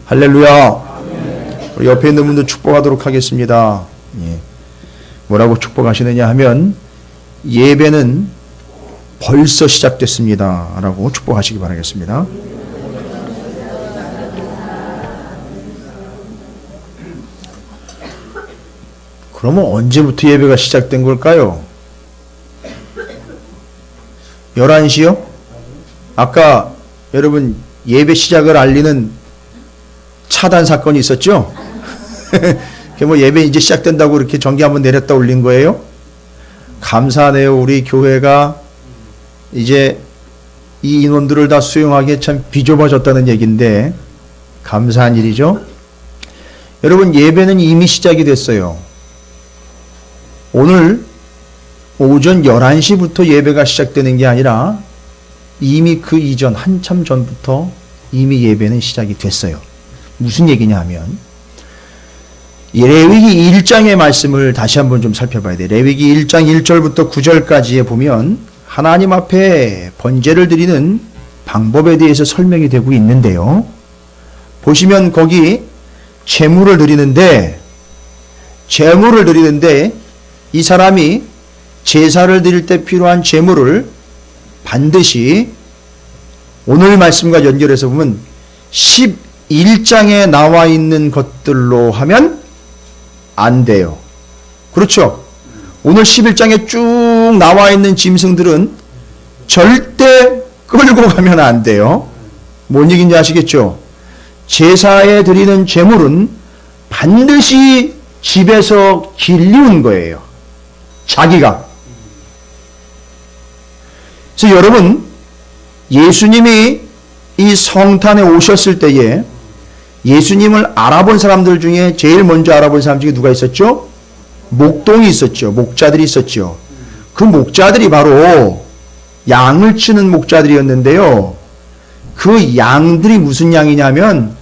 할렐루야. 우리 옆에 있는 분들 축복하도록 하겠습니다. 예. 뭐라고 축복하시느냐 하면 예배는 벌써 시작됐습니다 라고 축복하시기 바라겠습니다. 그러면 언제부터 예배가 시작된 걸까요? 11시요? 아까 여러분 예배 시작을 알리는 차단 사건이 있었죠? 뭐 예배 이제 시작된다고 이렇게 전기 한번 내렸다 올린 거예요? 감사하네요. 우리 교회가 이제 이 인원들을 다 수용하기에 참 비좁아졌다는 얘기인데 감사한 일이죠. 여러분 예배는 이미 시작이 됐어요. 오늘 오전 11시부터 예배가 시작되는 게 아니라 이미 그 이전 한참 전부터 이미 예배는 시작이 됐어요. 무슨 얘기냐 하면 레위기 1장의 말씀을 다시 한번 좀 살펴봐야 돼요. 레위기 1장 1절부터 9절까지에 보면 하나님 앞에 번제를 드리는 방법에 대해서 설명이 되고 있는데요. 보시면 거기 제물을 드리는데 이 사람이 제사를 드릴 때 필요한 제물을 반드시 오늘 말씀과 연결해서 보면 11장에 나와 있는 것들로 하면 안 돼요. 그렇죠? 오늘 11장에 쭉 나와 있는 짐승들은 절대 끌고 가면 안 돼요. 뭔 얘기인지 아시겠죠? 제사에 드리는 제물은 반드시 집에서 길리운 거예요. 자기가. 그래서 여러분 예수님이 이 성탄에 오셨을 때에 예수님을 알아본 사람들 중에 제일 먼저 알아본 사람 중에 누가 있었죠? 목동이 있었죠. 목자들이 있었죠. 그 목자들이 바로 양을 치는 목자들이었는데요. 그 양들이 무슨 양이냐면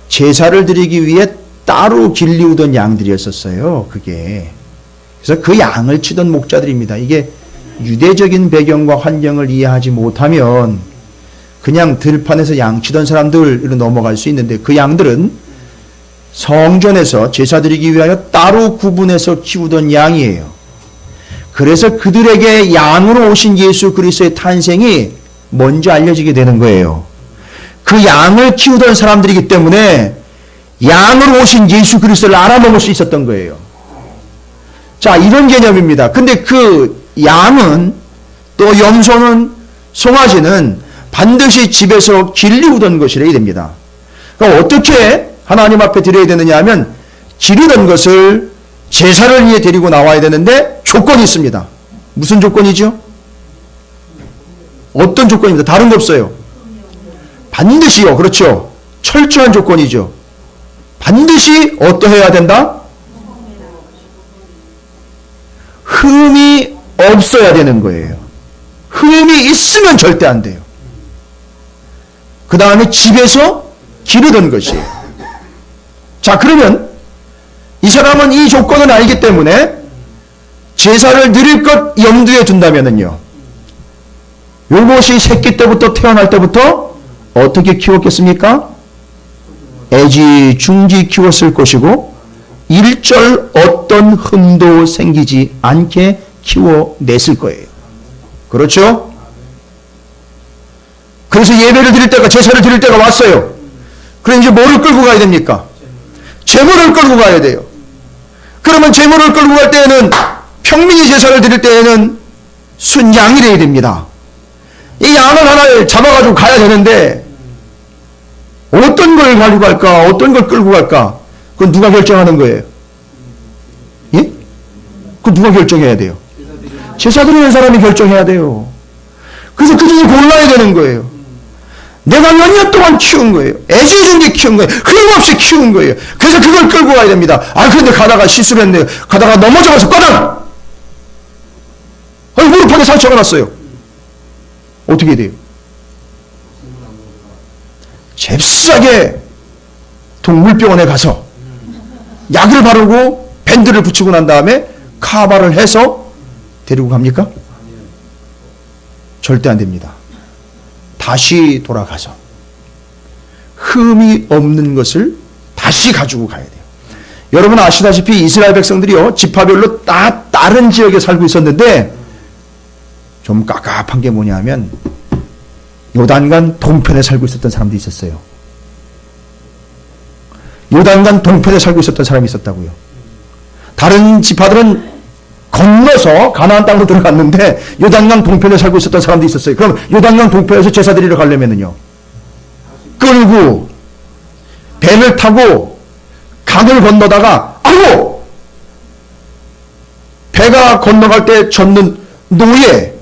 제사를 드리기 위해 따로 길리우던 양들이었었어요. 그게. 그래서 그 양을 치던 목자들입니다. 이게 유대적인 배경과 환경을 이해하지 못하면 그냥 들판에서 양 치던 사람들로 넘어갈 수 있는데 그 양들은 성전에서 제사 드리기 위하여 따로 구분해서 키우던 양이에요. 그래서 그들에게 양으로 오신 예수 그리스도의 탄생이 먼저 알려지게 되는 거예요. 그 양을 키우던 사람들이기 때문에 양으로 오신 예수 그리스도를 알아먹을 수 있었던 거예요. 자, 이런 개념입니다. 근데 그 양은 또 염소는 송아지는 반드시 집에서 길리우던 것이래야 됩니다. 그럼 어떻게 하나님 앞에 드려야 되느냐 하면 기르던 것을 제사를 위해 데리고 나와야 되는데 조건이 있습니다. 무슨 조건이죠? 어떤 조건입니다. 다른 거 없어요. 반드시요. 그렇죠. 철저한 조건이죠. 반드시 어떠해야 된다? 흠이 없어야 되는 거예요. 흠이 있으면 절대 안 돼요. 그 다음에 집에서 기르던 것이에요. 자, 그러면 이 사람은 이 조건을 알기 때문에 제사를 드릴 것 염두에 둔다면요. 요것이 새끼 때부터 태어날 때부터 어떻게 키웠겠습니까? 애지중지 키웠을 것이고 일절 어떤 흠도 생기지 않게 키워냈을 거예요. 그렇죠? 그래서 예배를 드릴 때가 제사를 드릴 때가 왔어요. 그럼 이제 뭐를 끌고 가야 됩니까? 제물을 끌고 가야 돼요. 그러면 제물을 끌고 갈 때에는 평민이 제사를 드릴 때에는 순양이래야 됩니다. 이 양을 하나를 잡아가지고 가야 되는데 어떤 걸 가지고 갈까? 어떤 걸 끌고 갈까? 그건 누가 결정하는 거예요? 예? 그건 누가 결정해야 돼요? 제사 드리는 사람이 결정해야 돼요. 그래서 그 중에 골라야 되는 거예요. 내가 몇 년 동안 키운 거예요. 애지중지 키운 거예요. 흠없이 키운 거예요. 그래서 그걸 끌고 가야 됩니다. 아, 그런데 가다가 실수를 했네요. 가다가 넘어져서 꺼져! 무릎팍에 상처가 났어요. 어떻게 돼요? 잽싸게 동물병원에 가서 약을 바르고 밴드를 붙이고 난 다음에 카바를 해서 데리고 갑니까? 절대 안 됩니다. 다시 돌아가서 흠이 없는 것을 다시 가지고 가야 돼요. 여러분 아시다시피 이스라엘 백성들이요, 지파별로 다 다른 지역에 살고 있었는데 좀 깝깝한 게 뭐냐면 요단강 동편에 살고 있었던 사람도 있었어요. 요단강 동편에 살고 있었던 사람이 있었다고요. 다른 지파들은 건너서 가나안 땅으로 들어갔는데 요단강 동편에 살고 있었던 사람도 있었어요. 그럼 요단강 동편에서 제사 드리러 가려면은요, 끌고 배를 타고 강을 건너다가 아이고 배가 건너갈 때 젖는 노예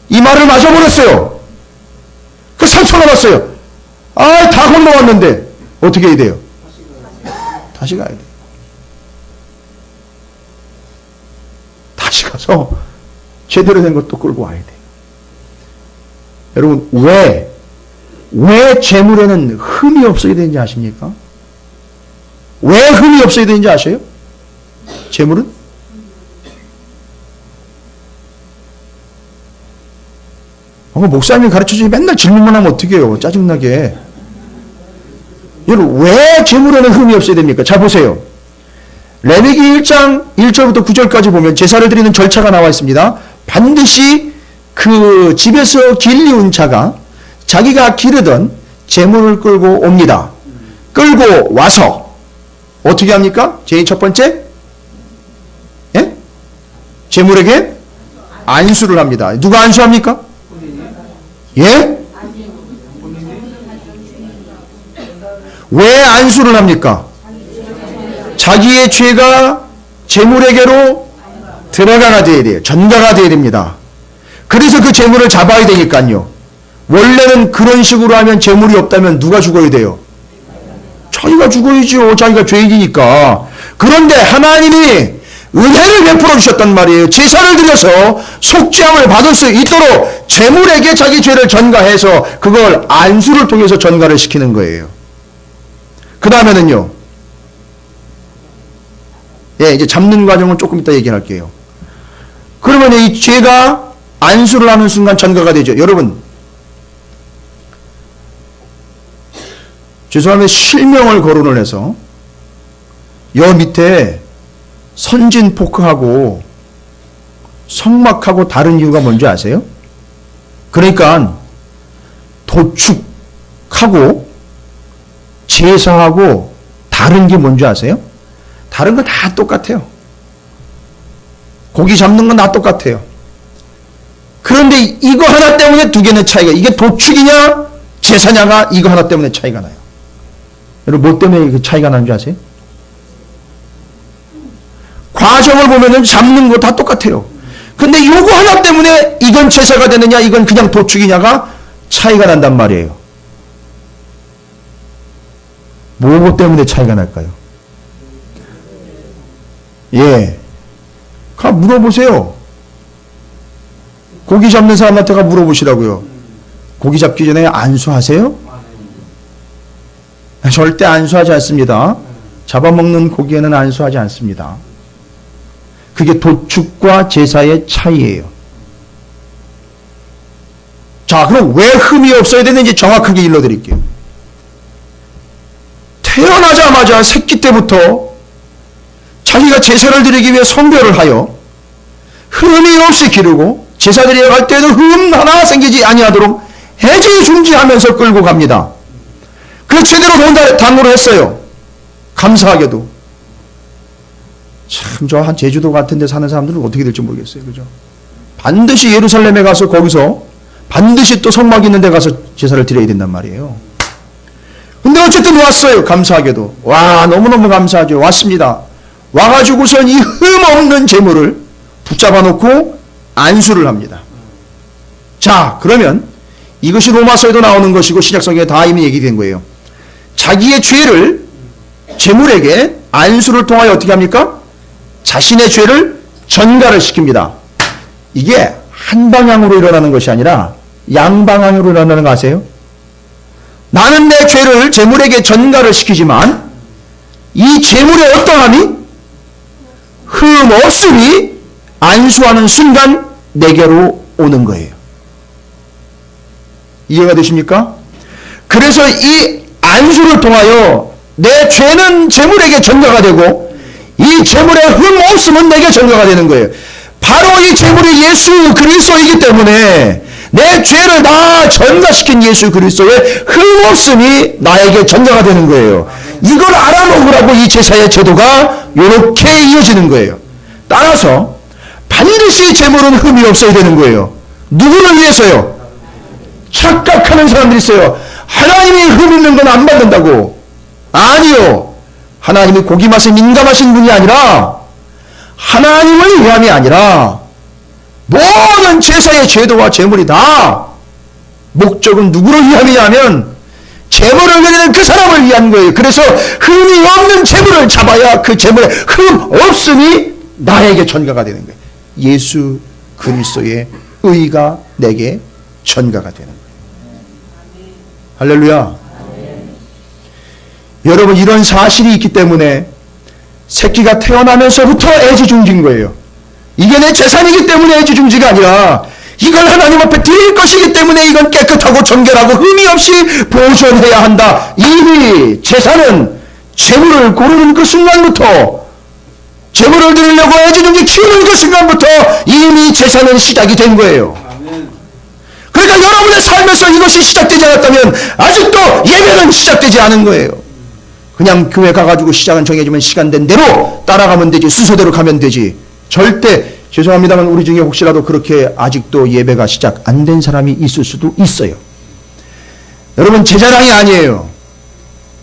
이마를 맞아버렸어요. 그 상처가 났어요. 아, 다 건너왔는데 어떻게 해야 돼요? 다시 가야 돼요. 다시 가서 제대로 된 것도 끌고 와야 돼요. 여러분 왜 재물에는 흠이 없어야 되는지 아십니까? 왜 흠이 없어야 되는지 아세요? 재물은? 목사님이 가르쳐주니 맨날 질문만 하면 어떻게 해요? 짜증나게. 여러분 왜 재물에는 흠이 없어야 됩니까? 자 보세요. 레위기 1장 1절부터 9절까지 보면 제사를 드리는 절차가 나와 있습니다. 반드시 그 집에서 길리운 자가 자기가 기르던 재물을 끌고 옵니다. 끌고 와서 어떻게 합니까? 제일 첫 번째, 예? 재물에게 안수를 합니다. 누가 안수합니까? 예? 왜 안수를 합니까? 자기의 죄가 재물에게로 들어가야 돼요. 전가가 돼야 됩니다. 그래서 그 재물을 잡아야 되니까요. 원래는 그런 식으로 하면 재물이 없다면 누가 죽어야 돼요? 자기가 죽어야죠. 자기가 죄인이니까. 그런데 하나님이 은혜를 베풀어 주셨단 말이에요. 제사를 드려서 속죄함을 받을 수 있도록 재물에게 자기 죄를 전가해서 그걸 안수를 통해서 전가를 시키는 거예요. 그 다음에는요. 예, 이제 잡는 과정은 조금 이따 얘기할게요. 그러면 이 죄가 안수를 하는 순간 전가가 되죠. 여러분, 죄송한데 실명을 거론을 해서 여 밑에 선진 포크하고 성막하고 다른 이유가 뭔지 아세요? 그러니까 도축하고 제사하고 다른 게 뭔지 아세요? 다른 건 다 똑같아요. 고기 잡는 건 다 똑같아요. 그런데 이거 하나 때문에 두 개는 차이가, 이게 도축이냐 제사냐가 이거 하나 때문에 차이가 나요. 여러분 뭐 때문에 그 차이가 나는 줄 아세요? 과정을 보면은 잡는 거 다 똑같아요. 근데 요거 하나 때문에 이건 제사가 되느냐 이건 그냥 도축이냐가 차이가 난단 말이에요. 뭐고 때문에 차이가 날까요? 예. 가 물어보세요. 고기 잡는 사람한테 가 물어보시라고요. 고기 잡기 전에 안수하세요? 절대 안수하지 않습니다. 잡아먹는 고기에는 안수하지 않습니다. 그게 도축과 제사의 차이예요. 자, 그럼 왜 흠이 없어야 되는지 정확하게 일러드릴게요. 태어나자마자 새끼 때부터 자기가 제사를 드리기 위해 성별을 하여 흠이 없이 기르고 제사 드리러 갈 때에도 흠 하나 생기지 아니하도록 해지중지하면서 끌고 갑니다. 그래서 제대로 당으로 했어요. 감사하게도. 참, 저 한 제주도 같은 데 사는 사람들은 어떻게 될지 모르겠어요. 그죠? 반드시 예루살렘에 가서 거기서 반드시 또 성막 있는 데 가서 제사를 드려야 된단 말이에요. 근데 어쨌든 왔어요. 감사하게도. 와, 너무너무 감사하죠. 왔습니다. 와가지고선 이 흠 없는 재물을 붙잡아 놓고 안수를 합니다. 자, 그러면 이것이 로마서에도 나오는 것이고 신약성경에 다 이미 얘기된 거예요. 자기의 죄를 재물에게 안수를 통하여 어떻게 합니까? 자신의 죄를 전가를 시킵니다. 이게 한 방향으로 일어나는 것이 아니라 양방향으로 일어나는 거 아세요? 나는 내 죄를 재물에게 전가를 시키지만 이 재물의 어떠함이 흠 없음이 안수하는 순간 내게로 오는 거예요. 이해가 되십니까? 그래서 이 안수를 통하여 내 죄는 제물에게 전가가 되고 이 제물의 흠 없음은 내게 전가가 되는 거예요. 바로 이 제물이 예수 그리스도이기 때문에 내 죄를 다 전가시킨 예수 그리스도의 흠 없음이 나에게 전가가 되는 거예요. 이걸 알아먹으라고 이 제사의 제도가 이렇게 이어지는 거예요. 따라서 반드시 제물은 흠이 없어야 되는 거예요. 누구를 위해서요? 착각하는 사람들이 있어요. 하나님이 흠 있는 건 안 받는다고. 아니요. 하나님이 고기 맛에 민감하신 분이 아니라 하나님을 위함이 아니라 모든 제사의 제도와 제물이 다 목적은 누구를 위함이냐면 제물을 드리는 그 사람을 위한 거예요. 그래서 흠이 없는 제물을 잡아야 그 제물의 흠 없음이 나에게 전가가 되는 거예요. 예수 그리스도의 의가 내게 전가가 되는 거예요. 할렐루야. 여러분, 이런 사실이 있기 때문에 새끼가 태어나면서부터 애지중지인 거예요. 이게 내 재산이기 때문에 애지중지가 아니라 이걸 하나님 앞에 드릴 것이기 때문에 이건 깨끗하고 정결하고 흠이 없이 보존해야 한다. 이미 제사는 제물을 고르는 그 순간부터, 제물을 드리려고 애지중지 키우는 그 순간부터 이미 제사는 시작이 된 거예요. 그러니까 여러분의 삶에서 이것이 시작되지 않았다면 아직도 예배는 시작되지 않은 거예요. 그냥 교회 가가지고 시작은 정해지면 시간된 대로 따라가면 되지, 순서대로 가면 되지. 절대, 죄송합니다만 우리 중에 혹시라도 그렇게 아직도 예배가 시작 안 된 사람이 있을 수도 있어요. 여러분, 제 자랑이 아니에요.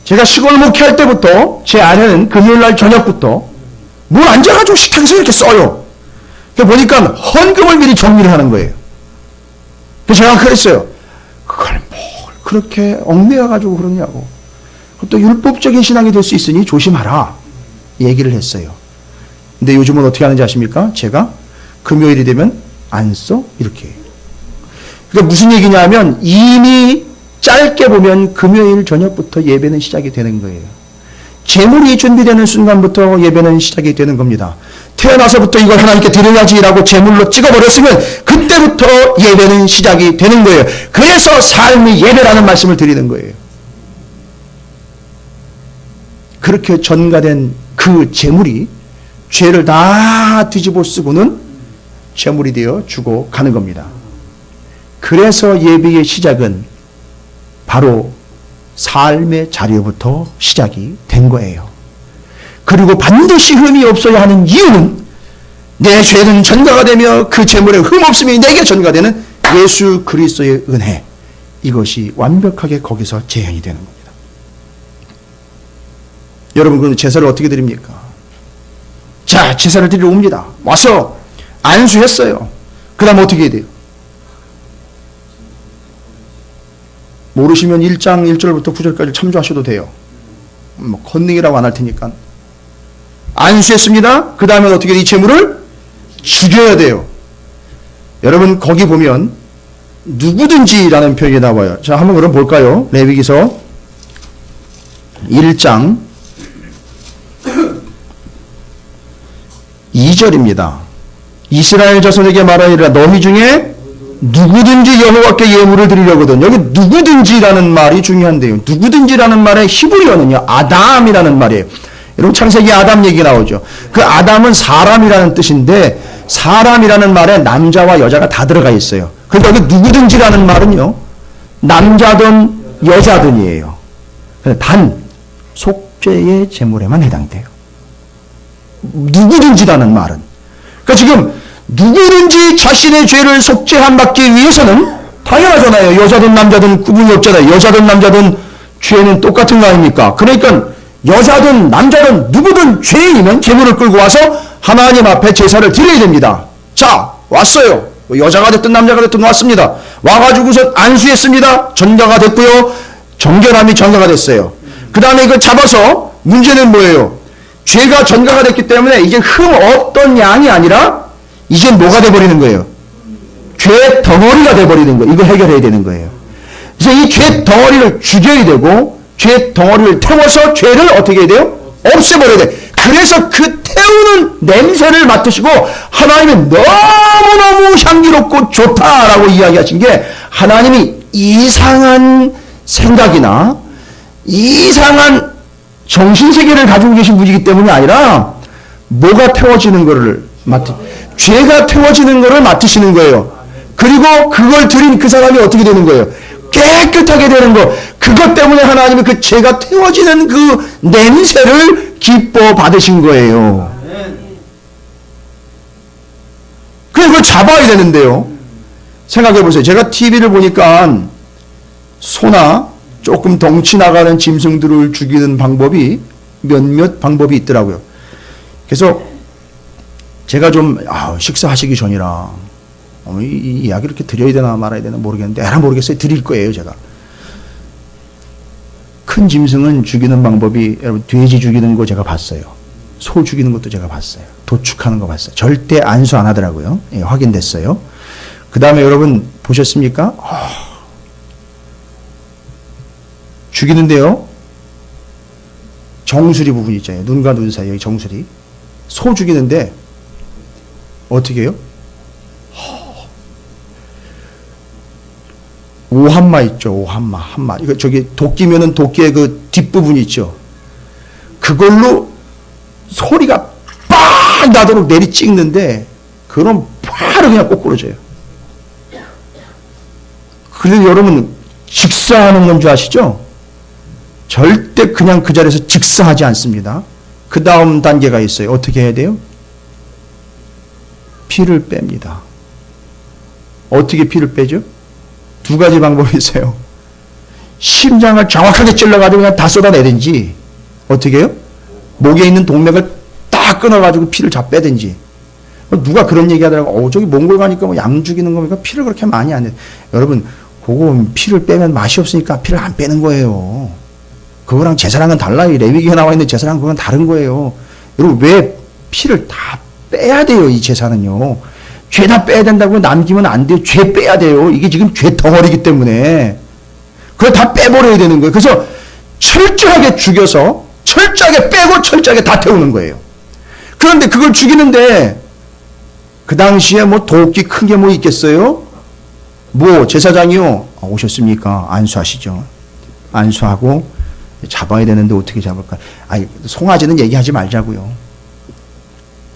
제가 시골 목회할 때부터 제 아내는 금요일날 저녁부터 뭘 앉아가지고 식탁에서 이렇게 써요. 보니까 헌금을 미리 정리를 하는 거예요. 그래서 제가 그랬어요. 그걸 뭘 그렇게 얽매여가지고 그러냐고. 또 율법적인 신앙이 될 수 있으니 조심하라 얘기를 했어요. 근데 요즘은 어떻게 하는지 아십니까? 제가 금요일이 되면 안 써? 이렇게 해요. 그러니까 무슨 얘기냐면 이미 짧게 보면 금요일 저녁부터 예배는 시작이 되는 거예요. 제물이 준비되는 순간부터 예배는 시작이 되는 겁니다. 태어나서부터 이걸 하나님께 드려야지라고 제물로 찍어버렸으면 그때부터 예배는 시작이 되는 거예요. 그래서 삶이 예배라는 말씀을 드리는 거예요. 그렇게 전가된 그 제물이 죄를 다 뒤집어 쓰고는 제물이 되어 주고 가는 겁니다. 그래서 예배의 시작은 바로 삶의 자리부터 시작이 된 거예요. 그리고 반드시 흠이 없어야 하는 이유는 내 죄는 전가가 되며 그 제물의 흠 없음이 내게 전가되는 예수 그리스도의 은혜, 이것이 완벽하게 거기서 재현이 되는 겁니다. 여러분, 그럼 제사를 어떻게 드립니까? 자, 제사를 드리러 옵니다. 와서 안수했어요. 그 다음 어떻게 해야 돼요? 모르시면 1장 1절부터 9절까지 참조하셔도 돼요. 뭐 건능이라고 안 할 테니까. 안수했습니다. 그 다음에 어떻게 이 제물을 죽여야 돼요. 여러분, 거기 보면 누구든지라는 표현이 나와요. 자, 한번 그럼 볼까요? 레위기서 1장 2절입니다. 이스라엘 자손에게 말하리라, 너희 중에 누구든지 여호와께 예물을 드리려거든. 여기 누구든지라는 말이 중요한데요. 누구든지라는 말의 히브리어는요, 아담이라는 말이에요. 여러분, 창세기 아담 얘기 나오죠. 그 아담은 사람이라는 뜻인데 사람이라는 말에 남자와 여자가 다 들어가 있어요. 그런데 여기 누구든지라는 말은요, 남자든 여자든이에요. 단 속죄의 제물에만 해당돼요. 누구든지라는 말은. 그러니까 지금 누구든지 자신의 죄를 속죄함 받기 위해서는 당연하잖아요. 여자든 남자든 구분이 없잖아요. 여자든 남자든 죄는 똑같은 거 아닙니까? 그러니까 여자든 남자든 누구든 죄인이면 제물을 끌고 와서 하나님 앞에 제사를 드려야 됩니다. 자, 왔어요. 여자가 됐든 남자가 됐든 왔습니다. 와가지고서 안수했습니다. 전가가 됐고요. 정결함이 전가가 됐어요. 그 다음에 이걸 잡아서 문제는 뭐예요? 죄가 전가가 됐기 때문에 이제 흠 없던 양이 아니라 이제 뭐가 돼버리는 거예요? 죄 덩어리가 돼버리는 거예요. 이거 해결해야 되는 거예요. 그래서 이 죄 덩어리를 죽여야 되고 죄 덩어리를 태워서 죄를 어떻게 해야 돼요? 없애버려야 돼. 그래서 그 태우는 냄새를 맡으시고 하나님이 너무너무 향기롭고 좋다라고 이야기하신 게, 하나님이 이상한 생각이나 이상한 정신세계를 가지고 계신 분이기 때문이 아니라 뭐가 태워지는 거를 죄가 태워지는 거를 맡으시는 거예요. 그리고 그걸 드린 그 사람이 어떻게 되는 거예요? 깨끗하게 되는 거. 그것 때문에 하나님이 그 죄가 태워지는 그 냄새를 기뻐 받으신 거예요. 그럼 그걸 잡아야 되는데요. 생각해 보세요. 제가 TV를 보니까 소나 조금 덩치 나가는 짐승들을 죽이는 방법이 몇몇 방법이 있더라고요. 그래서 제가 좀 식사하시기 전이라 이 이야기를 이렇게 드려야 되나 말아야 되나 모르겠는데 에라 모르겠어요. 드릴 거예요. 제가. 큰 짐승은 죽이는 방법이 여러분 돼지 죽이는 거 제가 봤어요. 소 죽이는 것도 제가 봤어요. 도축하는 거 봤어요. 절대 안수 안 하더라고요. 예, 확인됐어요. 그 다음에 여러분 보셨습니까? 죽이는데요. 정수리 부분 있잖아요. 눈과 눈 사이에 여기 정수리. 소 죽이는데 어떻게 해요? 오한마 있죠. 오한마. 한마. 이거 저기 도끼면은 도끼의 그 뒷부분 있죠. 그걸로 소리가 빡 나도록 내리 찍는데 그럼 바로 그냥 꼬꾸러져요. 그래서 여러분 직사하는 건 줄 아시죠? 절대 그냥 그 자리에서 직사하지 않습니다. 그 다음 단계가 있어요. 어떻게 해야 돼요? 피를 뺍니다. 어떻게 피를 빼죠? 두 가지 방법이 있어요. 심장을 정확하게 찔러가지고 그냥 다 쏟아내든지, 어떻게 해요? 목에 있는 동맥을 딱 끊어가지고 피를 다 빼든지. 누가 그런 얘기 하더라고. 저기 몽골 가니까 뭐 양 죽이는 거니까 피를 그렇게 많이 안 내. 여러분, 그거 피를 빼면 맛이 없으니까 피를 안 빼는 거예요. 그거랑 제사랑은 달라요. 레위기에 나와 있는 제사랑 그건 다른 거예요. 여러분, 왜 피를 다 빼야 돼요, 이 제사는요. 죄 다 빼야 된다고 남기면 안 돼요. 죄 빼야 돼요. 이게 지금 죄 덩어리기 때문에. 그걸 다 빼버려야 되는 거예요. 그래서 철저하게 죽여서 철저하게 빼고 철저하게 다 태우는 거예요. 그런데 그걸 죽이는데 그 당시에 뭐 도끼 큰 게 뭐 있겠어요? 뭐 제사장이요. 오셨습니까? 안수하시죠. 안수하고 잡아야 되는데 어떻게 잡을까? 아니, 송아지는 얘기하지 말자고요.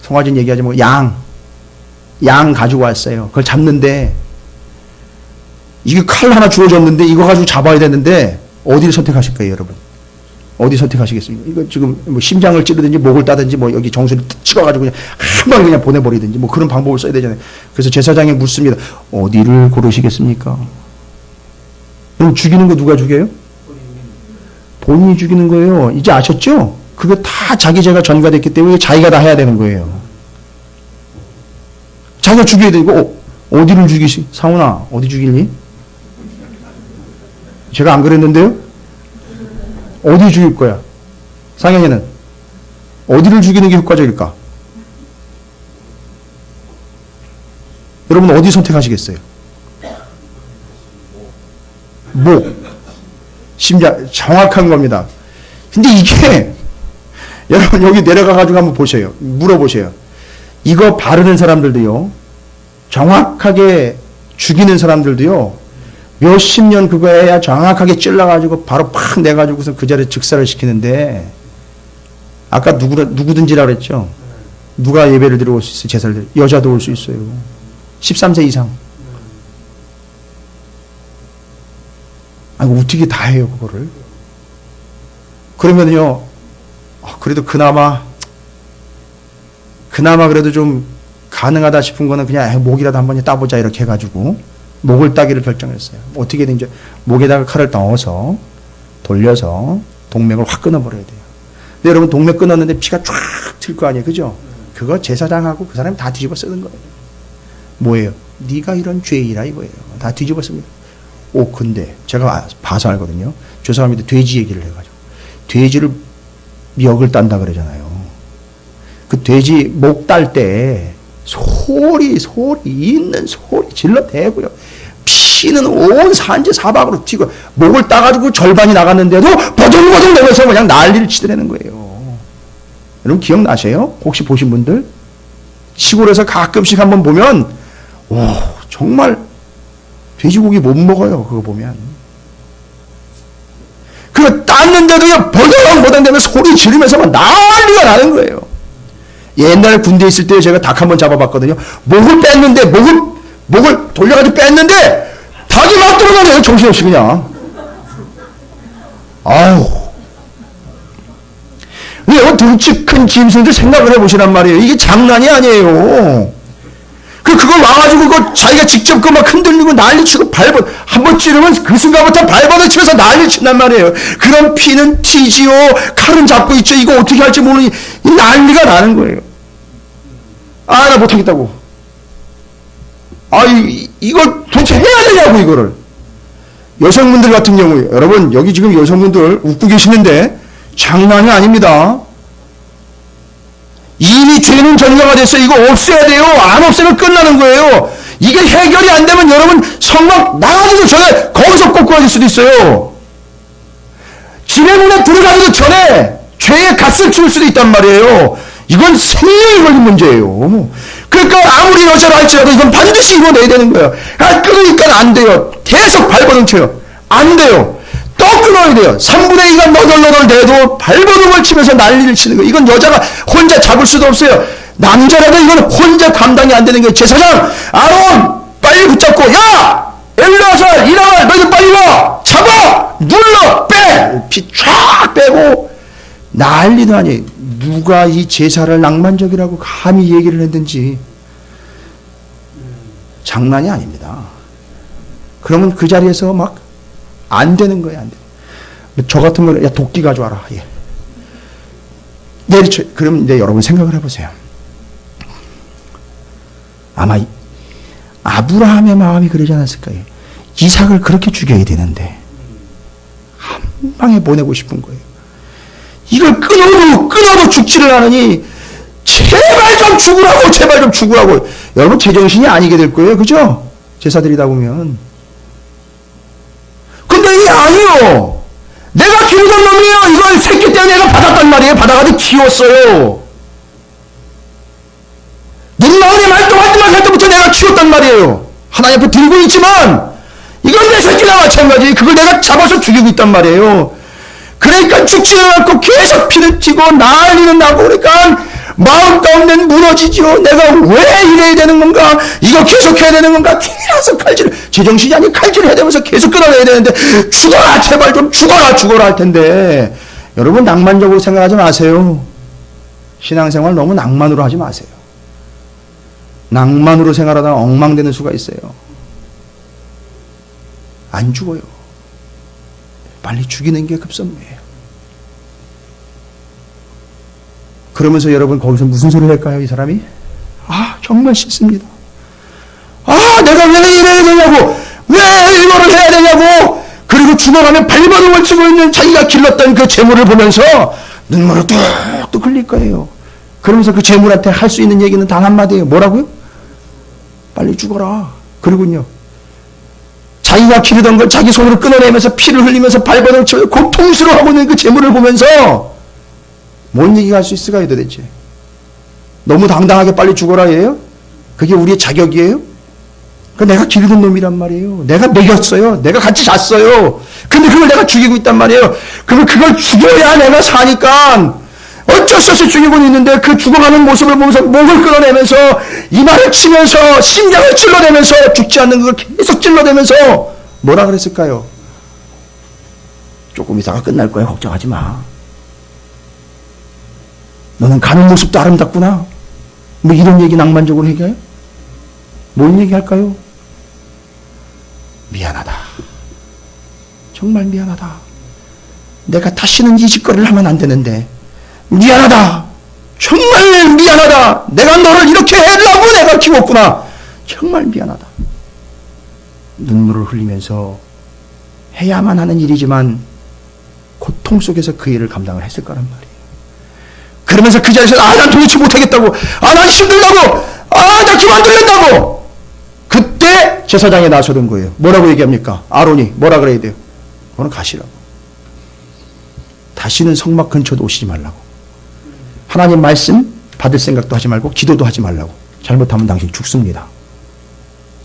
송아지는 얘기하지 말고 양 가지고 왔어요. 그걸 잡는데 이게 칼 하나 주어졌는데 이거 가지고 잡아야 되는데 어디를 선택하실 거예요, 여러분? 어디 선택하시겠습니까? 이거 지금 뭐 심장을 찌르든지 목을 따든지 뭐 여기 정수리 찍어가지고 그냥 한 방에 그냥 보내버리든지 뭐 그런 방법을 써야 되잖아요. 그래서 제사장이 묻습니다. 어디를 고르시겠습니까? 그럼 죽이는 거 누가 죽여요? 본인이 죽이는 거예요. 이제 아셨죠? 그거 다 자기 죄가 전가됐기 때문에 자기가 다 해야 되는 거예요. 자기가 죽여야 되고 어디를 죽이시? 상훈아 어디 죽일니? 제가 안 그랬는데요? 어디 죽일 거야? 상현이는 어디를 죽이는 게 효과적일까? 여러분 어디 선택하시겠어요? 목, 심장, 정확한 겁니다. 근데 이게 여러분 여기 내려가가지고 한번 보세요. 물어보세요. 이거 바르는 사람들도요, 정확하게 죽이는 사람들도요, 몇십 년 그거 해야 정확하게 찔러가지고 바로 팍 내가지고서 그 자리에 즉사를 시키는데, 아까 누구든지라 그랬죠? 누가 예배를 드리러 올 수 있어요? 제사를 드리러. 여자도 올 수 있어요. 13세 이상. 아니, 어떻게 다 해요, 그거를? 그러면요, 그래도 그나마 그래도 좀 가능하다 싶은 거는 그냥 목이라도 한번 따보자 이렇게 해가지고 목을 따기를 결정했어요. 어떻게든 이제 목에다가 칼을 넣어서 돌려서 동맥을 확 끊어버려야 돼요. 근데 여러분 동맥 끊었는데 피가 쫙 튈 거 아니에요, 그죠? 그거 제사장하고 그 사람이 다 뒤집어 쓰는 거예요. 뭐예요? 네가 이런 죄이라 이거예요. 다 뒤집어 씁니다. 근데 제가 봐서 알거든요. 죄송합니다. 돼지 얘기를 해가지고 돼지를 역을 딴다 그러잖아요. 그 돼지 목 딸 때 소리 있는 소리 질러대고요. 피는 온 산지 사방으로 튀고 목을 따가지고 절반이 나갔는데도 버둥버둥 내면서 그냥 난리를 치더라는 거예요. 여러분 기억나세요? 혹시 보신 분들? 시골에서 가끔씩 한번 보면 정말 돼지고기 못 먹어요. 그거 보면. 그 땄는데도 버덕버덕대면서 소리 지르면서 막 난리가 나는 거예요. 옛날 군대에 있을 때 제가 닭 한번 잡아봤거든요. 목을 뺐는데, 목을 돌려가지고 뺐는데, 닭이 막 들어가네요. 정신없이 그냥. 아우. 근데 등치 큰 짐승들 생각을 해보시란 말이에요. 이게 장난이 아니에요. 그걸 와가지고 자기가 직접 막 흔들리고 난리치고 한번 찌르면 그 순간부터 발버둥 치면서 난리친단 말이에요. 그런 피는 튀지요. 칼은 잡고 있죠. 이거 어떻게 할지 모르니 난리가 나는 거예요. 나 못하겠다고. 이걸 도대체 해야 되냐고, 이거를. 여성분들 같은 경우에, 여러분, 여기 지금 여성분들 웃고 계시는데, 장난이 아닙니다. 이미 죄는 전가가 됐어요. 이거 없애야 돼요. 안 없애면 끝나는 거예요. 이게 해결이 안 되면 여러분 성막 나가기도 전에 거기서 꼬꾸라질 수도 있어요. 집에 문에 들어가기도 전에 죄의 갓을 치울 수도 있단 말이에요. 이건 생명이 걸린 문제예요. 그러니까 아무리 여자라 할지라도 이건 반드시 이뤄내야 되는 거예요. 끊으니까 안 돼요. 계속 발버둥 쳐요. 안 돼요. 또 끊어야 돼요. 3분의 2가 너덜너덜 돼도 발버둥을 치면서 난리를 치는 거예요. 이건 여자가 혼자 잡을 수도 없어요. 남자라도 이건 혼자 감당이 안 되는 거예요. 제사장 아론 빨리 붙잡고, 야! 엘리아살 이랑을 너희들 빨리 와! 잡아! 눌러! 빼! 피 쫙 빼고 난리도 아니에요. 누가 이 제사를 낭만적이라고 감히 얘기를 했는지. 장난이 아닙니다. 그러면 그 자리에서 막 안 되는 거예요, 안 돼. 저 같은 거는, 야, 도끼 가져와라. 예. 내리쳐. 그럼 이제 여러분 생각을 해보세요. 아마 아브라함의 마음이 그러지 않았을까요? 이삭을 그렇게 죽여야 되는데, 한 방에 보내고 싶은 거예요. 이걸 끊어도 죽지를 않으니, 제발 좀 죽으라고, 제발 좀 죽으라고. 여러분, 제정신이 아니게 될 거예요. 그죠? 제사드리다 보면. 근데 이게 아니요. 내가 키우던 놈이에요. 이걸 새끼 때 내가 받았단 말이에요. 받아가지고 키웠어요. 눈마을에 말똥할 때부터 내가 키웠단 말이에요. 하나님 앞에 들고 있지만 이건 내 새끼나 마찬가지. 그걸 내가 잡아서 죽이고 있단 말이에요. 그러니까 죽지는 않고 계속 피를 튀고 난리는 나고 그러니까 마음 가운데 무너지죠. 내가 왜 이래야 되는 건가? 이거 계속 해야 되는 건가? 계속 칼질을, 제정신이 아닌 칼질을 해야 되면서 계속 끊어내야 되는데, 죽어라! 제발 좀 죽어라! 할 텐데, 여러분 낭만적으로 생각하지 마세요. 신앙생활 너무 낭만으로 하지 마세요. 낭만으로 생활하다가 엉망되는 수가 있어요. 안 죽어요. 빨리 죽이는 게 급선무예요. 그러면서 여러분 거기서 무슨 소리를 할까요, 이 사람이? 정말 싫습니다. 내가 왜 이래야 되냐고! 왜 이거를 해야 되냐고! 그리고 죽어가면 발버둥을 치고 있는 자기가 길렀던 그 재물을 보면서 눈물을 뚝뚝 흘릴 거예요. 그러면서 그 재물한테 할 수 있는 얘기는 단 한마디예요. 뭐라고요? 빨리 죽어라. 그리고요, 자기가 기르던 걸 자기 손으로 끊어내면서 피를 흘리면서 발버둥을 치고 고통스러워하고 있는 그 재물을 보면서 뭔 얘기가 할 수 있을까요, 도대체? 너무 당당하게 빨리 죽어라, 예요? 그게 우리의 자격이에요? 내가 기르던 놈이란 말이에요. 내가 먹였어요. 내가 같이 잤어요. 근데 그걸 내가 죽이고 있단 말이에요. 그러면 그걸 죽여야 내가 사니까 어쩔 수 없이 죽이고 있는데 그 죽어가는 모습을 보면서 목을 끌어내면서 이마를 치면서 심장을 찔러대면서 죽지 않는 걸 계속 찔러대면서 뭐라 그랬을까요? 조금 있다가 끝날 거야. 걱정하지 마. 너는 가는 모습도 아름답구나. 뭐 이런 얘기 낭만적으로 얘기해요? 뭔 얘기 할까요? 미안하다. 정말 미안하다. 내가 다시는 이 짓거리를 하면 안 되는데 미안하다. 정말 미안하다. 내가 너를 이렇게 해주려고 내가 키웠구나. 정말 미안하다. 눈물을 흘리면서 해야만 하는 일이지만 고통 속에서 그 일을 감당을 했을 거란 말이에요. 그러면서 그 자리에서 난 도대체 못하겠다고, 난 힘들다고, 나 그만두겠다고. 그때 제사장에 나서던 거예요. 뭐라고 얘기합니까? 아론이 뭐라 그래야 돼요? 그거는 가시라고. 다시는 성막 근처도 오시지 말라고. 하나님 말씀 받을 생각도 하지 말고 기도도 하지 말라고. 잘못하면 당신 죽습니다.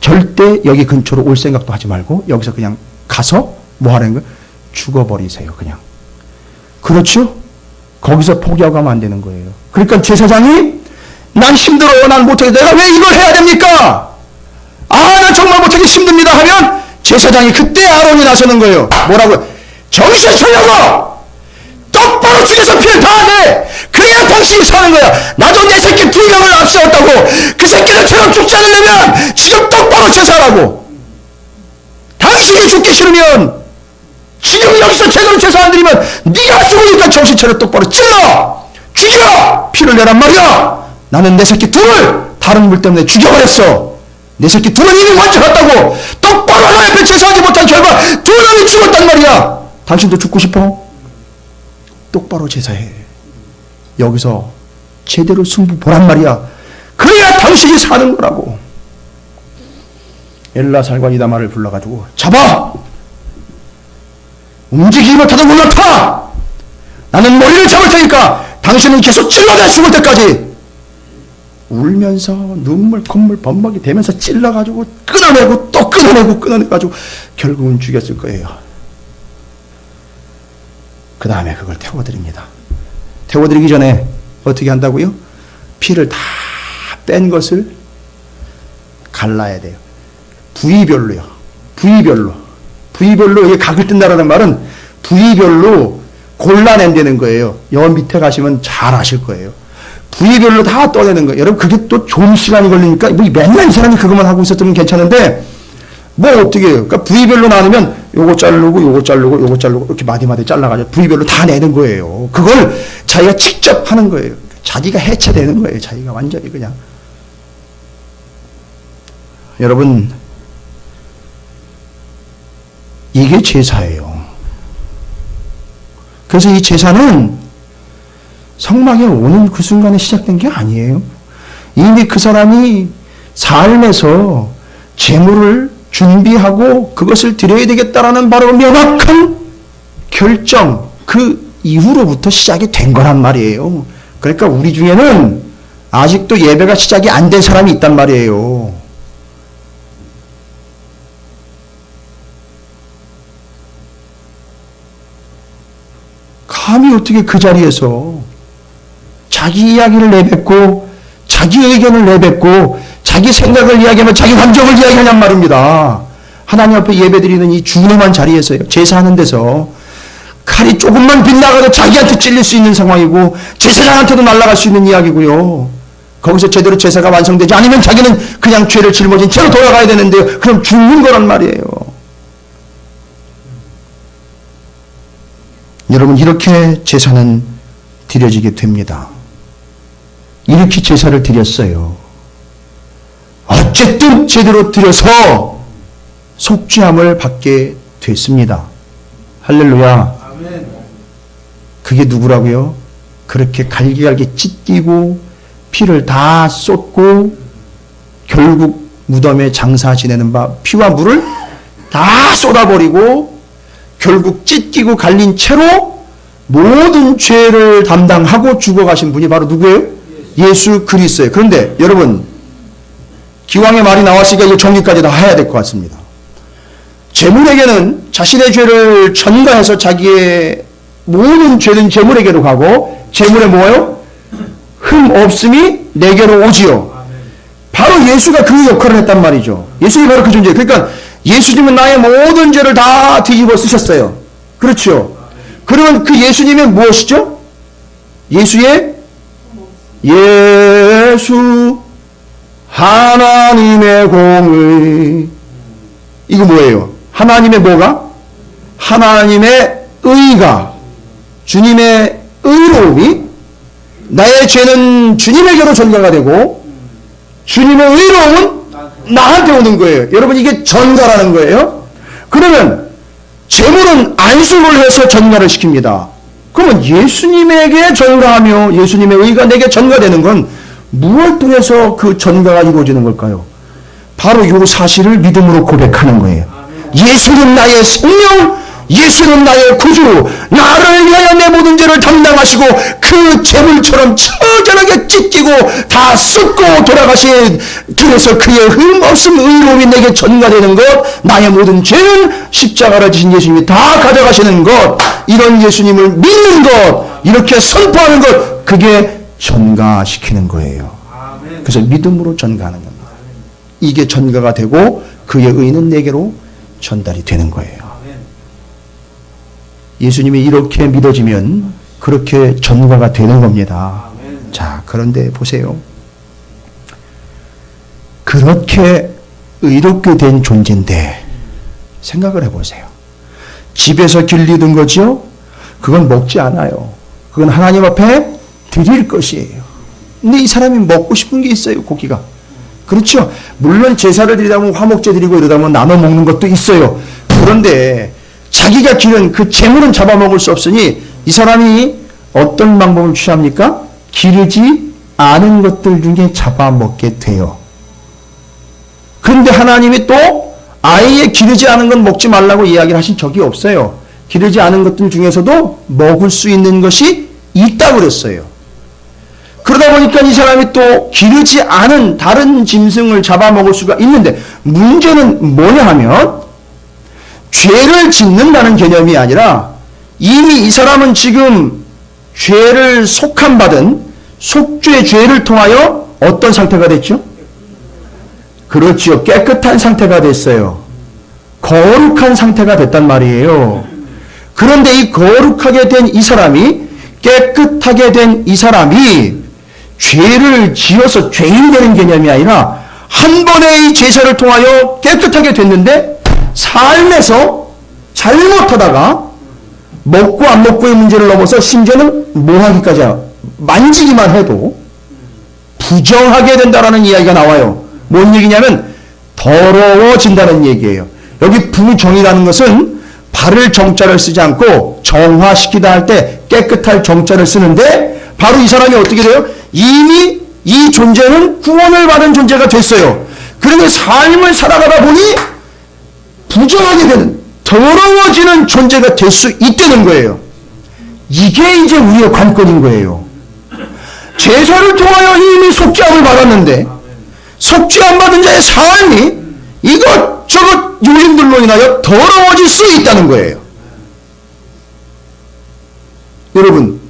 절대 여기 근처로 올 생각도 하지 말고 여기서 그냥 가서 뭐 하라는 거예요? 죽어버리세요. 그냥. 그렇죠? 거기서 포기하고 하면 안 되는 거예요. 그러니까 제사장이 난 힘들어, 난 못하게, 내가 왜 이걸 해야 됩니까? 나 정말 못하게 힘듭니다 하면 제사장이 그때 아론이 나서는 거예요. 뭐라고? 정신 차려고! 똑바로 죽여서 피를 다 내! 그래야 당신이 사는 거야. 나도 내 새끼 2명을 앞세웠다고. 그 새끼들처럼 죽지 않으려면 지금 똑바로 제사하라고. 당신이 죽기 싫으면 지금 여기서 제대로 제사 안 드리면 네가 죽으니까 정신 차려 똑바로 찔러! 죽여! 피를 내란 말이야. 나는 내 새끼 둘을 다른 물 때문에 죽여버렸어. 내 새끼 둘은 이미 먼저 갔다고. 똑바로 하나님 앞에 제사하지 못한 결과 2명이 죽었단 말이야. 당신도 죽고 싶어? 똑바로 제사해. 여기서 제대로 승부 보란 말이야. 그래야 당신이 사는 거라고. 엘라살과 이다말을 불러가지고 잡아! 움직이지 못하던 올라타! 나는 머리를 잡을 테니까 당신은 계속 찔러대 죽을 때까지. 울면서 눈물 콧물 범벅이 되면서 찔러가지고 끊어내고 또 끊어내가지고 결국은 죽였을 거예요. 그 다음에 그걸 태워드립니다. 태워드리기 전에 어떻게 한다고요? 피를 다 뺀 것을 갈라야 돼요. 부위별로요. 부위별로 이게 각을 뜬다라는 말은 부위별로 골라낸다는 거예요. 여 밑에 가시면 잘 아실 거예요. 부위별로 다 떠내는 거예요. 여러분 그게 또 좀 시간이 걸리니까 뭐 맨날 이 사람이 그것만 하고 있었으면 괜찮은데 뭐 어떻게 해요? 그러니까 부위별로 나누면 요거 자르고 이렇게 마디마디 잘라가지고 부위별로 다 내는 거예요. 그걸 자기가 직접 하는 거예요. 자기가 해체되는 거예요. 자기가 완전히 그냥. 여러분 이게 제사예요. 그래서 이 제사는 성막에 오는 그 순간에 시작된 게 아니에요. 이미 그 사람이 삶에서 제물을 준비하고 그것을 드려야 되겠다라는 바로 명확한 결정, 그 이후로부터 시작이 된 거란 말이에요. 그러니까 우리 중에는 아직도 예배가 시작이 안 된 사람이 있단 말이에요. 감히 어떻게 그 자리에서 자기 이야기를 내뱉고 자기 의견을 내뱉고 자기 생각을 이야기하면 자기 감정을 이야기하냔 말입니다. 하나님 앞에 예배드리는 이 중요한 자리에서요. 제사하는 데서 칼이 조금만 빗나가도 자기한테 찔릴 수 있는 상황이고 제사장한테도 날아갈 수 있는 이야기고요. 거기서 제대로 제사가 완성되지 않으면 자기는 그냥 죄를 짊어진 채로 돌아가야 되는데요. 그럼 죽는 거란 말이에요. 여러분 이렇게 제사는 드려지게 됩니다. 이렇게 제사를 드렸어요. 어쨌든 제대로 드려서 속죄함을 받게 됐습니다. 할렐루야. 그게 누구라고요? 그렇게 갈기갈기 찢기고 피를 다 쏟고 결국 무덤에 장사 지내는 바 피와 물을 다 쏟아버리고 결국 찢기고 갈린 채로 모든 죄를 담당하고 죽어가신 분이 바로 누구예요? 예수 그리스도예요. 그런데 여러분 기왕의 말이 나왔으니까 이제 정리까지 다 해야 될 것 같습니다. 제물에게는 자신의 죄를 전가해서 자기의 모든 죄는 제물에게로 가고 제물에 뭐예요? 흠 없음이 내게로 오지요. 바로 예수가 그 역할을 했단 말이죠. 예수님이 바로 그 존재예요. 그러니까 예수님은 나의 모든 죄를 다 뒤집어 쓰셨어요. 그렇죠? 그러면 그 예수님은 무엇이죠? 예수 하나님의 공의. 이거 뭐예요? 하나님의 뭐가? 하나님의 의가, 주님의 의로움이 나의 죄는 주님에게로 전가가 되고 주님의 의로움은 나한테 오는 거예요. 여러분 이게 전가라는 거예요. 그러면 제물은 안수를 해서 전가를 시킵니다. 그러면 예수님에게 전가하며 예수님의 의가 내게 전가되는 건 무엇을 통해서 그 전가가 이루어지는 걸까요? 바로 이 사실을 믿음으로 고백하는 거예요. 예수는 나의 생명, 예수는 나의 구주, 나를 위하여 내 모든 죄를 담당하시고 그 재물처럼 처절하게 찢기고 다 쏟고 돌아가신 길에서 그의 흠없음 의로움이 내게 전가되는 것, 나의 모든 죄는 십자가를 지신 예수님이 다 가져가시는 것, 이런 예수님을 믿는 것, 이렇게 선포하는 것, 그게 전가시키는 거예요. 그래서 믿음으로 전가하는 겁니다. 이게 전가가 되고 그의 의는 내게로 전달이 되는 거예요. 예수님이 이렇게 믿어지면 그렇게 전가가 되는 겁니다. 자, 그런데 보세요. 그렇게 의롭게 된 존재인데 생각을 해보세요. 집에서 길리던 거죠? 그건 먹지 않아요. 그건 하나님 앞에 드릴 것이에요. 근데 이 사람이 먹고 싶은 게 있어요, 고기가. 그렇죠? 물론 제사를 드리다 보면 화목제 드리고 이러다 보면 나눠 먹는 것도 있어요. 그런데 자기가 기른 그 재물은 잡아먹을 수 없으니 이 사람이 어떤 방법을 취합니까? 기르지 않은 것들 중에 잡아먹게 돼요. 그런데 하나님이 또 아예 기르지 않은 건 먹지 말라고 이야기를 하신 적이 없어요. 기르지 않은 것들 중에서도 먹을 수 있는 것이 있다고 그랬어요. 그러다 보니까 이 사람이 또 기르지 않은 다른 짐승을 잡아먹을 수가 있는데, 문제는 뭐냐 하면 죄를 짓는다는 개념이 아니라 이미 이 사람은 지금 죄를 속함받은 속죄 죄를 통하여 어떤 상태가 됐죠? 그렇죠. 깨끗한 상태가 됐어요. 거룩한 상태가 됐단 말이에요. 그런데 이 거룩하게 된 이 사람이, 깨끗하게 된 이 사람이 죄를 지어서 죄인 되는 개념이 아니라 한 번의 이 제사를 통하여 깨끗하게 됐는데 삶에서 잘못하다가 먹고 안 먹고의 문제를 넘어서 심지어는 뭐 하기까지 만지기만 해도 부정하게 된다라는 이야기가 나와요. 뭔 얘기냐면 더러워진다는 얘기예요. 여기 부정이라는 것은 바를 정자를 쓰지 않고 정화시키다 할 때 깨끗할 정자를 쓰는데, 바로 이 사람이 어떻게 돼요? 이미 이 존재는 구원을 받은 존재가 됐어요. 그런데 삶을 살아가다 보니 부정하게 되는, 더러워지는 존재가 될 수 있다는 거예요. 이게 이제 우리의 관건인 거예요. 제사를 통하여 이미 속죄함을 받았는데 속죄함 받은 자의 삶이 이것저것 요인들로 인하여 더러워질 수 있다는 거예요. 여러분,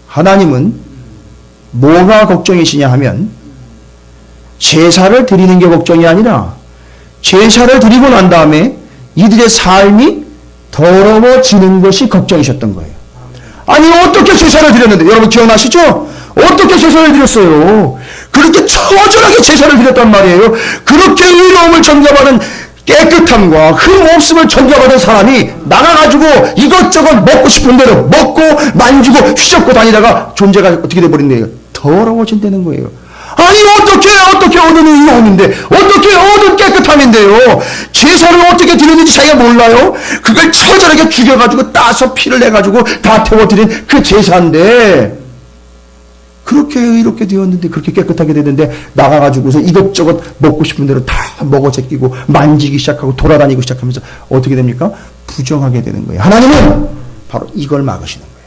하나님은 뭐가 걱정이시냐 하면 제사를 드리는 게 걱정이 아니라 제사를 드리고 난 다음에 이들의 삶이 더러워지는 것이 걱정이셨던 거예요. 아니, 어떻게 제사를 드렸는데, 여러분 기억나시죠? 어떻게 제사를 드렸어요? 그렇게 처절하게 제사를 드렸단 말이에요. 그렇게 의로움을 전가받은, 깨끗함과 흠없음을 전가받은 사람이 나가가지고 이것저것 먹고 싶은 대로 먹고 만지고 휘젓고 다니다가 존재가 어떻게 돼버린대요? 더러워진다는 거예요. 아니, 어떻게 얻은 의로움인데, 어떻게 얻은 깨끗함인데요? 제사를 어떻게 드리는지 자기가 몰라요? 그걸 처절하게 죽여가지고 따서 피를 내가지고 다 태워드린 그 제사인데, 그렇게 의롭게 되었는데, 그렇게 깨끗하게 되는데, 나가가지고서 이것저것 먹고 싶은 대로 다 먹어 제끼고 만지기 시작하고 돌아다니고 시작하면서 어떻게 됩니까? 부정하게 되는 거예요. 하나님은 바로 이걸 막으시는 거예요.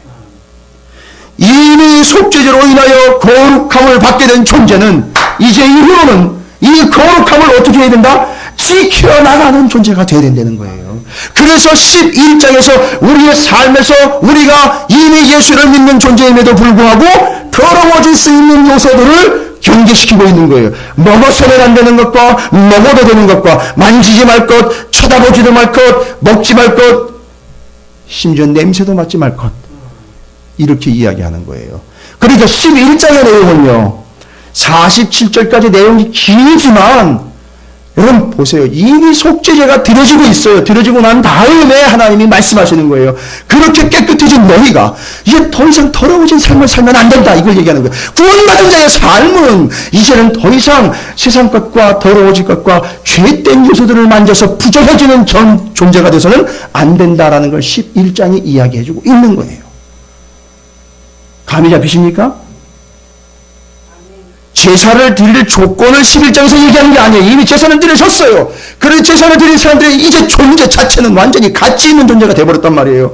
이미 속죄제로 인하여 거룩함을 받게 된 존재는 이제 이후로는 이 거룩함을 어떻게 해야 된다? 지켜나가는 존재가 되어야 된다는 거예요. 그래서 11장에서 우리의 삶에서 우리가 이미 예수를 믿는 존재임에도 불구하고 더러워질 수 있는 요소들을 경계시키고 있는 거예요. 먹어서는 안 되는 것과 먹어도 되는 것과 만지지 말 것, 쳐다보지도 말 것, 먹지 말 것, 심지어 냄새도 맡지 말 것, 이렇게 이야기하는 거예요. 그러니까 11장의 내용은요, 47절까지 내용이 길지만 여러분 보세요. 이미 속죄제가 드려지고 있어요. 드려지고 난 다음에 하나님이 말씀하시는 거예요. 그렇게 깨끗해진 너희가 이제 더 이상 더러워진 삶을 살면 안 된다, 이걸 얘기하는 거예요. 구원받은 자의 삶은 이제는 더 이상 세상 것과 더러워질 것과 죄된 요소들을 만져서 부정해지는 존재가 돼서는 안 된다라는 걸 11장이 이야기해주고 있는 거예요. 감이 잡히십니까? 제사를 드릴 조건을 11장에서 얘기하는 게 아니에요. 이미 제사는 드리셨어요. 그래서 제사를 드린 사람들이 이제 존재 자체는 완전히 가치 있는 존재가 돼버렸단 말이에요.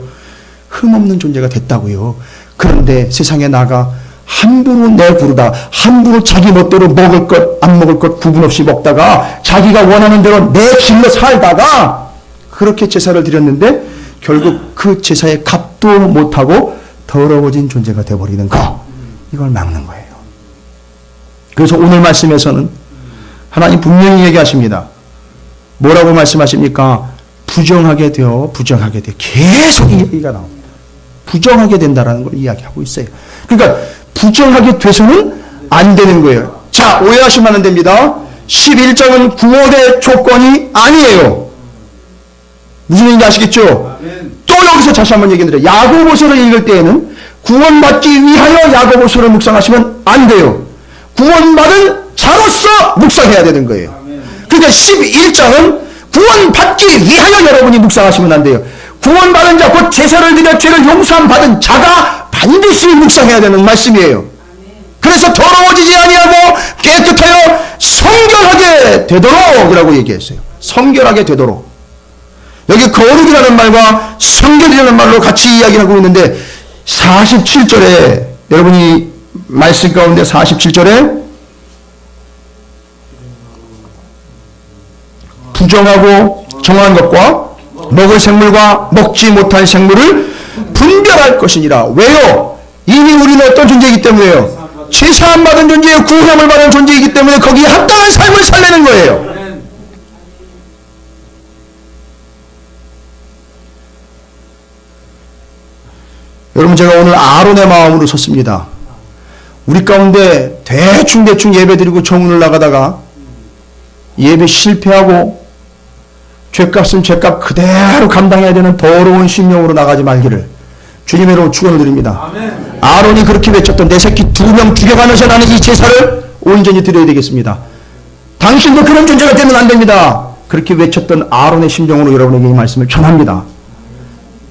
흠없는 존재가 됐다고요. 그런데 세상에 나가 함부로 내부르다, 함부로 자기 멋대로 먹을 것, 안 먹을 것 구분 없이 먹다가 자기가 원하는 대로 내 길로 살다가 그렇게 제사를 드렸는데 결국 그 제사의 값도 못하고 더러워진 존재가 되어버리는 거, 이걸 막는 거예요. 그래서 오늘 말씀에서는 하나님 분명히 얘기하십니다. 뭐라고 말씀하십니까? 부정하게 되어 계속 이 얘기가 나옵니다. 부정하게 된다라는 걸 이야기하고 있어요. 그러니까 부정하게 돼서는 안 되는 거예요. 자, 오해하시면 안 됩니다. 11장은 구원의 조건이 아니에요. 무슨 얘기인지 아시겠죠? 또 여기서 다시 한번 얘기드려요. 야고보서를 읽을 때에는 구원받기 위하여 야고보서를 묵상하시면 안 돼요. 구원받은 자로서 묵상해야 되는 거예요. 그러니까 11장은 구원받기 위하여 여러분이 묵상하시면 안 돼요. 구원받은 자, 곧 제사를 드려 죄를 용서함 받은 자가 반드시 묵상해야 되는 말씀이에요. 그래서 더러워지지 아니하고 깨끗하여 성결하게 되도록 이라고 얘기했어요. 성결하게 되도록. 여기 거룩이라는 말과 성결이라는 말로 같이 이야기하고 있는데 47절에 여러분이 말씀 가운데 47절에 부정하고 정한 것과 먹을 생물과 먹지 못할 생물을 분별할 것이니라. 왜요? 이미 우리는 어떤 존재이기 때문에요? 제사함 받은 존재예요. 구원함을 받은 존재이기 때문에 거기에 합당한 삶을 살려는 거예요. 여러분, 제가 오늘 아론의 마음으로 섰습니다. 우리 가운데 대충 예배드리고 정문을 나가다가 예배 실패하고 죄값은 죄값 그대로 감당해야 되는 더러운 심령으로 나가지 말기를 주님의 이름으로 축원을 드립니다. 아멘. 아론이 그렇게 외쳤던 내 새끼 2명 죽여가면서 나는 이 제사를 온전히 드려야 되겠습니다. 당신도 그런 존재가 되면 안 됩니다. 그렇게 외쳤던 아론의 심정으로 여러분에게 이 말씀을 전합니다.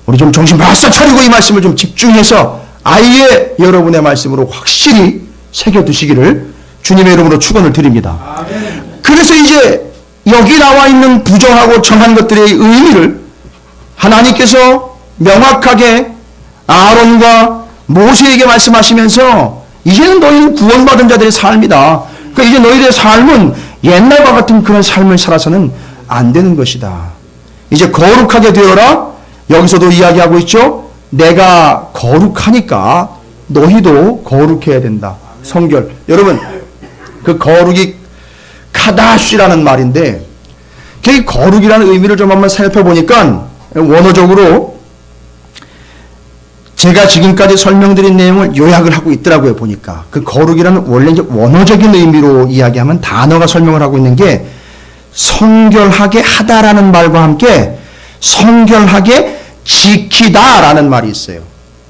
우리 좀 정신 바싹 차리고 이 말씀을 좀 집중해서 아예 여러분의 말씀으로 확실히 새겨두시기를 주님의 이름으로 축원을 드립니다. 아멘. 그래서 이제 여기 나와 있는 부정하고 정한 것들의 의미를 하나님께서 명확하게 아론과 모세에게 말씀하시면서 이제는 너희는 구원받은 자들의 삶이다. 그러니까 이제 너희들의 삶은 옛날과 같은 그런 삶을 살아서는 안 되는 것이다. 이제 거룩하게 되어라. 여기서도 이야기하고 있죠. 내가 거룩하니까 너희도 거룩해야 된다. 성결. 여러분, 그 거룩이 카다시라는 말인데 그 거룩이라는 의미를 좀 한번 살펴보니까 원어적으로 제가 지금까지 설명드린 내용을 요약을 하고 있더라고요. 보니까 그 거룩이라는 원래 이제 원어적인 의미로 이야기하면 단어가 설명을 하고 있는 게 성결하게 하다라는 말과 함께 성결하게 지키다라는 말이 있어요.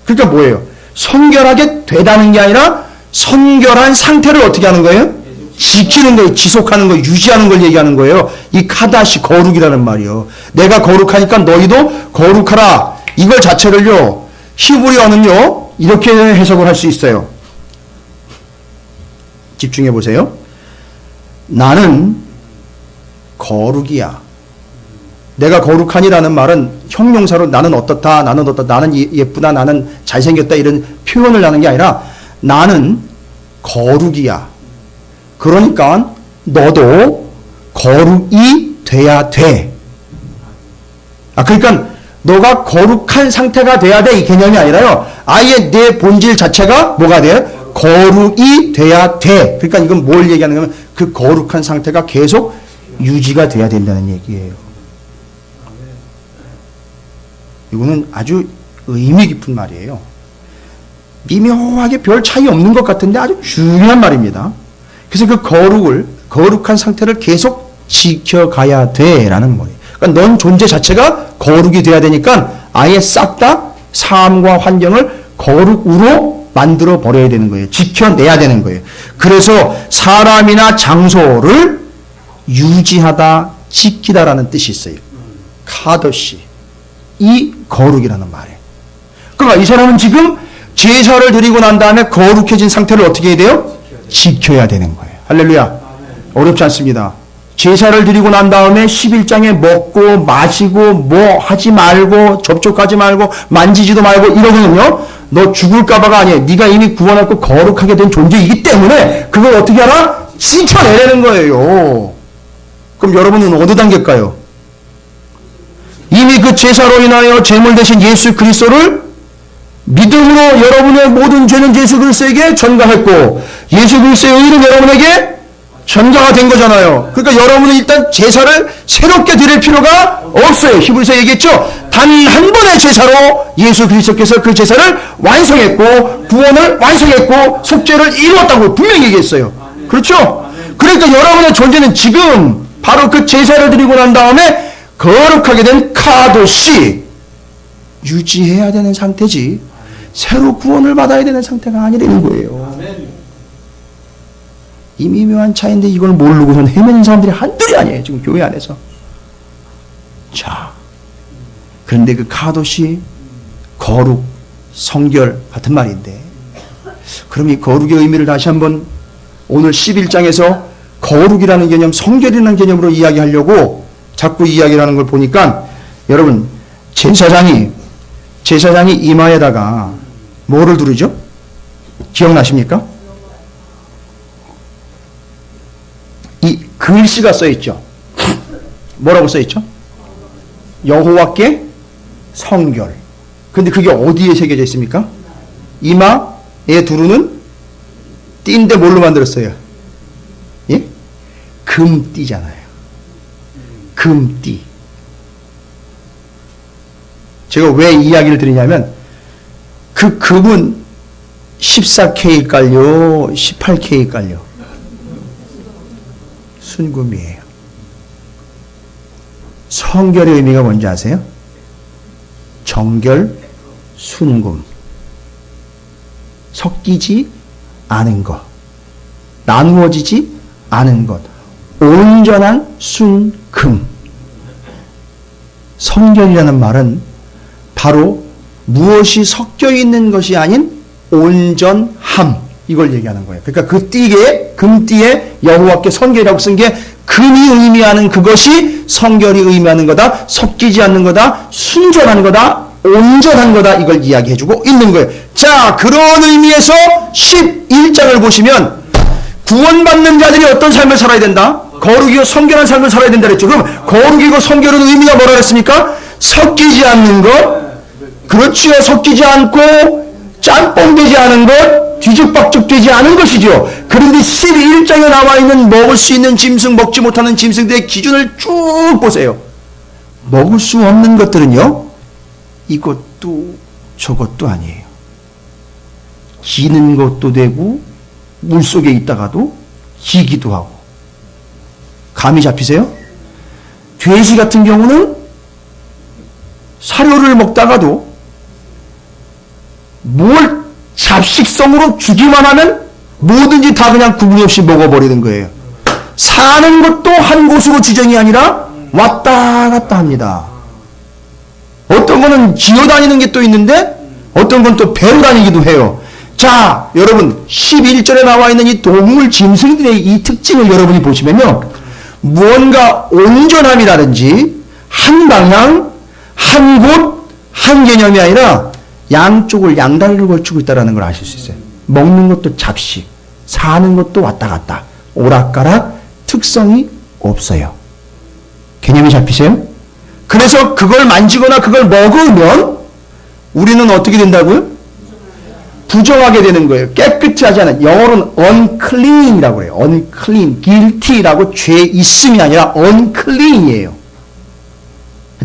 그러니까 뭐예요? 성결하게 되다는 게 아니라 성결한 상태를 어떻게 하는 거예요? 지키는 거예요. 지속하는 거, 유지하는 걸 얘기하는 거예요. 이 카다시 거룩이라는 말이요. 내가 거룩하니까 너희도 거룩하라. 이걸 자체를요, 히브리어는요, 이렇게 해석을 할 수 있어요. 집중해 보세요. 나는 거룩이야. 내가 거룩하니라는 말은 형용사로 나는 어떻다, 나는 예쁘다, 나는 잘생겼다 이런 표현을 하는 게 아니라 나는 거룩이야. 그러니까 너도 거룩이 돼야 돼. 그러니까 너가 거룩한 상태가 돼야 돼 이 개념이 아니라요. 아예 내 본질 자체가 뭐가 돼? 거룩이 돼야 돼. 그러니까 이건 뭘 얘기하는 거냐면 그 거룩한 상태가 계속 유지가 돼야 된다는 얘기예요. 이거는 아주 의미 깊은 말이에요. 미묘하게 별 차이 없는 것 같은데 아주 중요한 말입니다. 그래서 그 거룩한 상태를 계속 지켜가야 돼라는 거예요. 그러니까 넌 존재 자체가 거룩이 돼야 되니까 아예 싹 다 삶과 환경을 거룩으로 만들어 버려야 되는 거예요. 지켜내야 되는 거예요. 그래서 사람이나 장소를 유지하다, 지키다라는 뜻이 있어요. 카더시. 이 거룩이라는 말이에요. 그러니까 이 사람은 지금 제사를 드리고 난 다음에 거룩해진 상태를 어떻게 해야 돼요? 지켜야 되는 거예요. 할렐루야. 어렵지 않습니다. 제사를 드리고 난 다음에 11장에 먹고 마시고 뭐 하지 말고 접촉하지 말고 만지지도 말고 이러거든요. 너 죽을까봐가 아니에요. 네가 이미 구원하고 거룩하게 된 존재이기 때문에 그걸 어떻게 하라? 지켜내라는 거예요. 그럼 여러분은 어느 단계일까요? 이미 그 제사로 인하여 제물 대신 예수 그리스도를 믿음으로 여러분의 모든 죄는 예수 그리스도에게 전가했고 예수 그리스도의 의는 여러분에게 전가가 된 거잖아요. 그러니까 여러분은 일단 제사를 새롭게 드릴 필요가 없어요. 히브리서 얘기했죠. 단 한 번의 제사로 예수 그리스도께서 그 제사를 완성했고 구원을 완성했고 속죄를 이루었다고 분명히 얘기했어요. 그렇죠? 그러니까 여러분의 존재는 지금 바로 그 제사를 드리고 난 다음에 거룩하게 된 카도시 유지해야 되는 상태지 새로 구원을 받아야 되는 상태가 아니라는 거예요. 이 미묘한 차이인데 이걸 모르고선 헤매는 사람들이 한둘이 아니에요. 지금 교회 안에서. 자, 그런데 그 카도시 거룩, 성결 같은 말인데 그럼 이 거룩의 의미를 다시 한번 오늘 11장에서 거룩이라는 개념, 성결이라는 개념으로 이야기하려고 자꾸 이야기를 하는 걸 보니까 여러분 제사장이 이마에다가 뭐를 두르죠? 기억나십니까? 이 글씨가 써있죠. 뭐라고 써있죠? 여호와께 성결. 근데 그게 어디에 새겨져 있습니까? 이마에 두르는 띠인데 뭘로 만들었어요? 예? 금띠잖아요. 금띠. 제가 왜 이야기를 드리냐면 그 금은 14K일까요? 18K일까요? 순금이에요. 성결의 의미가 뭔지 아세요? 정결, 순금. 섞이지 않은 것. 나누어지지 않은 것. 온전한 순금. 성결이라는 말은 바로 무엇이 섞여 있는 것이 아닌 온전함. 이걸 얘기하는 거예요. 그러니까 그 띠에, 금띠에 여호와께 성결이라고 쓴 게 금이 의미하는 그것이 성결이 의미하는 거다. 섞이지 않는 거다. 순전한 거다. 온전한 거다. 이걸 이야기해주고 있는 거예요. 자, 그런 의미에서 11장을 보시면 구원받는 자들이 어떤 삶을 살아야 된다? 거룩이고 성결한 삶을 살아야 된다 그랬죠. 그럼 거룩이고 성결은 의미가 뭐라 그랬습니까? 섞이지 않는 것. 그렇지요. 섞이지 않고 짬뽕되지 않은 것. 뒤죽박죽되지 않은 것이죠. 그런데 11장에 나와 있는 먹을 수 있는 짐승, 먹지 못하는 짐승들의 기준을 쭉 보세요. 먹을 수 없는 것들은요, 이것도 저것도 아니에요. 기는 것도 되고 물속에 있다가도 기기도 하고. 감이 잡히세요? 돼지 같은 경우는 사료를 먹다가도 뭘 잡식성으로 주기만 하면 뭐든지 다 그냥 구분이 없이 먹어버리는 거예요. 사는 것도 한 곳으로 지정이 아니라 왔다 갔다 합니다. 어떤 거는 기어다니는 게 또 있는데 어떤 건 또 배로 다니기도 해요. 자, 여러분 11절에 나와 있는 이 동물 짐승들의 이 특징을 여러분이 보시면요, 무언가 온전함이라든지 한 방향, 한 곳, 한 개념이 아니라 양쪽을 양다리를 걸치고 있다는 걸 아실 수 있어요. 먹는 것도 잡식, 사는 것도 왔다 갔다, 오락가락, 특성이 없어요. 개념이 잡히세요? 그래서 그걸 만지거나 그걸 먹으면 우리는 어떻게 된다고요? 부정하게 되는 거예요. 깨끗이 하지 않은. 영어로는 unclean이라고 해요. unclean, guilty라고 죄 있음이 아니라 unclean이에요.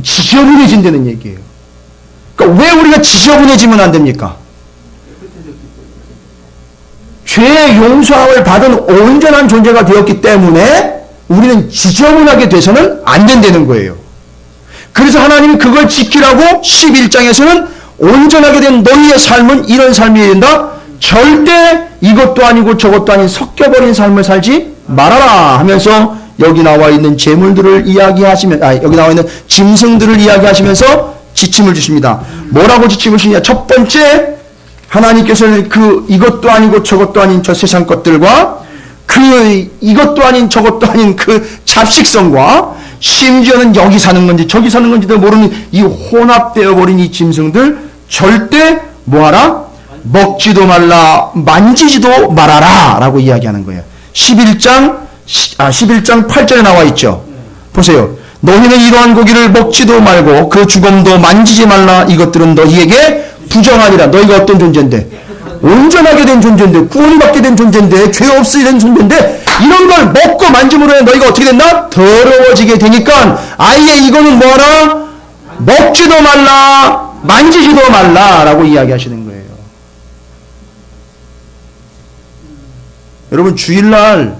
지저분해진다는 얘기예요. 그러니까 왜 우리가 지저분해지면 안 됩니까? 죄의 용서함을 받은 온전한 존재가 되었기 때문에 우리는 지저분하게 돼서는 안 된다는 거예요. 그래서 하나님이 그걸 지키라고 11장에서는 온전하게 된 너희의 삶은 이런 삶이 된다. 절대 이것도 아니고 저것도 아닌 섞여버린 삶을 살지 말아라 하면서 여기 나와 있는 재물들을 이야기하시면, 여기 나와 있는 짐승들을 이야기하시면서 지침을 주십니다. 뭐라고 지침을 주냐? 첫 번째, 하나님께서는 이것도 아니고 저것도 아닌 저 세상 것들과 이것도 아닌 저것도 아닌 잡식성과 심지어는 여기 사는 건지 저기 사는 건지도 모르는 이 혼합되어 버린 이 짐승들 절대 뭐하라? 먹지도 말라, 만지지도 말아라 라고 이야기하는 거예요. 11장 8절에 나와 있죠. 보세요. 너희는 이러한 고기를 먹지도 말고 그 주검도 만지지 말라. 이것들은 너희에게 부정하니라. 너희가 어떤 존재인데? 온전하게 된 존재인데, 구원이 받게 된 존재인데, 죄 없이 된 존재인데, 이런 걸 먹고 만짐으로 너희가 어떻게 된다? 더러워지게 되니까 아예 이거는 뭐하라? 먹지도 말라, 만지지도 말라 라고 이야기하시는 거예요. 여러분, 주일날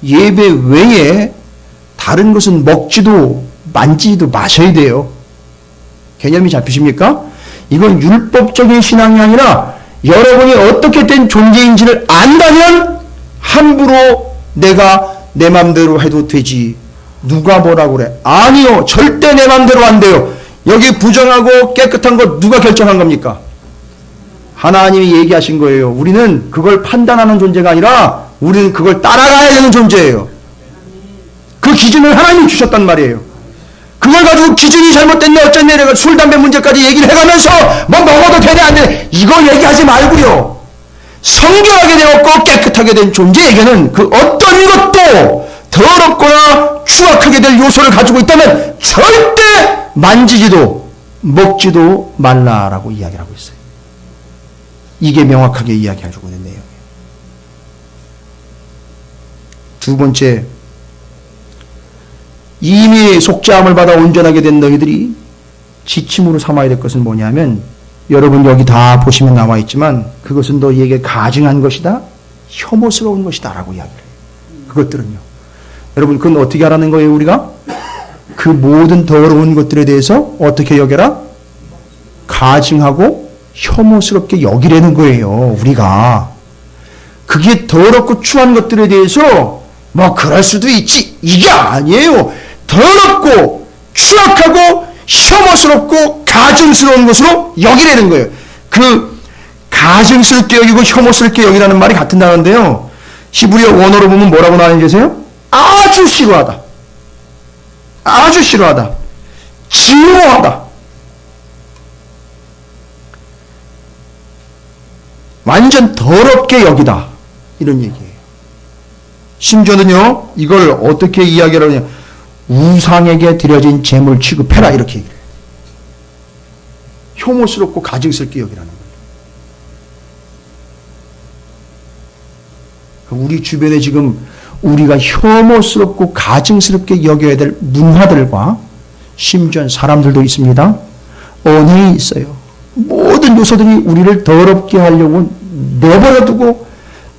예배 외에 다른 것은 먹지도 만지지도 마셔야 돼요. 개념이 잡히십니까? 이건 율법적인 신앙이 아니라 여러분이 어떻게 된 존재인지를 안다면 함부로 내가 내 맘대로 해도 되지. 누가 뭐라고 그래? 아니요. 절대 내 맘대로 안 돼요. 여기 부정하고 깨끗한 거 누가 결정한 겁니까? 하나님이 얘기하신 거예요. 우리는 그걸 판단하는 존재가 아니라 우리는 그걸 따라가야 되는 존재예요. 그 기준을 하나님이 주셨단 말이에요. 그걸 가지고 기준이 잘못됐네 어쨌네 내가 술, 담배 문제까지 얘기를 해가면서 뭐 먹어도 되네 안 되네 이거 얘기하지 말고요. 성결하게 되었고 깨끗하게 된 존재에게는 그 어떤 것도 더럽거나 추악하게 될 요소를 가지고 있다면 절대 만지지도 먹지도 말라라고 이야기를 하고 있어요. 이게 명확하게 이야기해주고 있는 내용이에요. 두 번째, 이미 속죄함을 받아 온전하게 된 너희들이 지침으로 삼아야 될 것은 뭐냐면, 여러분 여기 다 보시면 나와 있지만 그것은 너희에게 가증한 것이다, 혐오스러운 것이다 라고 이야기를 해요. 그것들은요. 여러분 그건 어떻게 하라는 거예요? 우리가 그 모든 더러운 것들에 대해서 어떻게 여겨라? 가증하고 혐오스럽게 여기라는 거예요. 우리가 그게 더럽고 추한 것들에 대해서 뭐 그럴 수도 있지 이게 아니에요. 더럽고 추악하고 혐오스럽고 가증스러운 것으로 여기라는 거예요. 그 가증스럽게 여기고 혐오스럽게 여기라는 말이 같은 단어인데요. 히브리어 원어로 보면 뭐라고 나오는지 아세요? 아주 싫어하다, 아주 싫어하다, 증오하다, 완전 더럽게 여기다 이런 얘기예요. 심지어는요 이걸 어떻게 이야기를 하냐, 우상에게 드려진 제물 취급해라 이렇게 얘기를 해요. 혐오스럽고 가증스럽게 여기라는 거예요. 우리 주변에 지금 우리가 혐오스럽고 가증스럽게 여겨야 될 문화들과 심지어 사람들도 있습니다. 언행이 있어요. 모든 요소들이 우리를 더럽게 하려고 내버려두고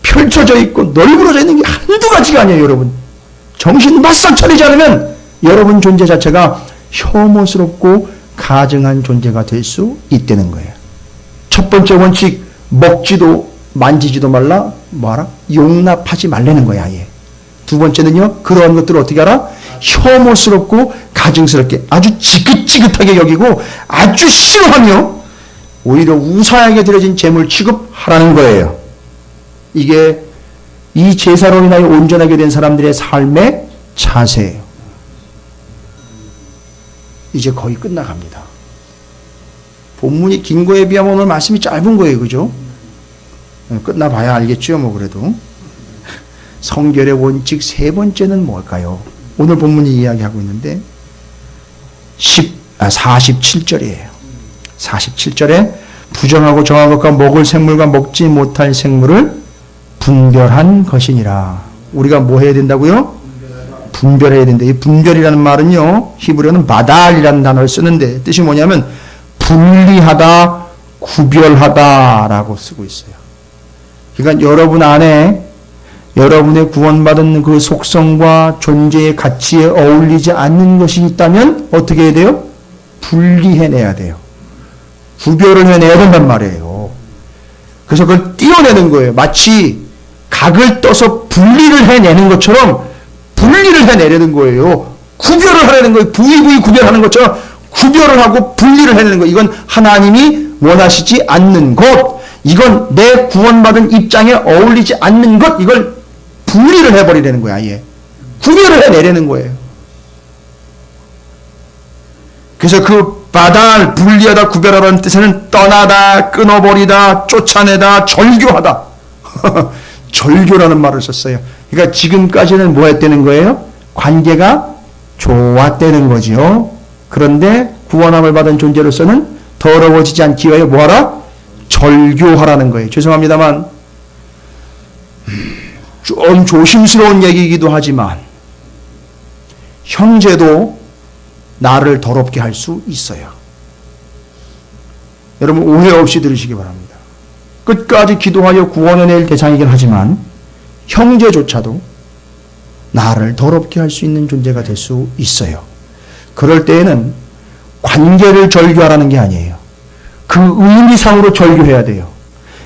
펼쳐져 있고 널브러져 있는 게 한두 가지가 아니에요. 여러분 정신 바싹 차리지 않으면 여러분 존재 자체가 혐오스럽고 가증한 존재가 될 수 있다는 거예요. 첫 번째 원칙, 먹지도 만지지도 말라, 뭐하라? 용납하지 말라는 거야. 아예. 두 번째는요, 그러한 것들을 어떻게 하라? 혐오스럽고 가증스럽게 아주 지긋지긋하게 여기고 아주 싫어하며 오히려 우상에게 드려진 제물 취급하라는 거예요. 이게 이 제사로 인하여 온전하게 된 사람들의 삶의 자세예요. 이제 거의 끝나갑니다. 본문이 긴 거에 비하면 오늘 말씀이 짧은 거예요. 그죠? 끝나봐야 알겠죠. 뭐 그래도. 성결의 원칙 세 번째는 뭘까요? 오늘 본문이 이야기하고 있는데 47절이에요. 47절에 부정하고 정한 것과 먹을 생물과 먹지 못할 생물을 분별한 것이니라. 우리가 뭐 해야 된다고요? 분별해야 된다. 이 분별이라는 말은요, 히브리어는 바달이라는 단어를 쓰는데 뜻이 뭐냐면 분리하다, 구별하다라고 쓰고 있어요. 그러니까 여러분 안에 여러분의 구원받은 그 속성과 존재의 가치에 어울리지 않는 것이 있다면 어떻게 해야 돼요? 분리해내야 돼요. 구별을 해내야 된단 말이에요. 그래서 그걸 띄워내는 거예요. 마치 각을 떠서 분리를 해내는 것처럼 분리를 해내려는 거예요. 구별을 하려는 거예요. 부위 구별하는 것처럼 구별을 하고 분리를 해내는 거예요. 이건 하나님이 원하시지 않는 것, 이건 내 구원받은 입장에 어울리지 않는 것, 이걸 분리를 해버리려는 거야. 아예 구별을 해내려는 거예요. 그래서 그 바다를 분리하다 구별하라는 뜻에는 떠나다, 끊어버리다, 쫓아내다, 절교하다. 절교라는 말을 썼어요. 그러니까 지금까지는 뭐 했다는 거예요? 관계가 좋았다는 거지요. 그런데 구원함을 받은 존재로서는 더러워지지 않기 위하여 뭐하라? 절교하라는 거예요. 죄송합니다만 좀 조심스러운 얘기이기도 하지만 형제도 나를 더럽게 할 수 있어요. 여러분 오해 없이 들으시기 바랍니다. 끝까지 기도하여 구원해낼 대상이긴 하지만 형제조차도 나를 더럽게 할 수 있는 존재가 될 수 있어요. 그럴 때에는 관계를 절교하라는 게 아니에요. 그 의미상으로 절교해야 돼요.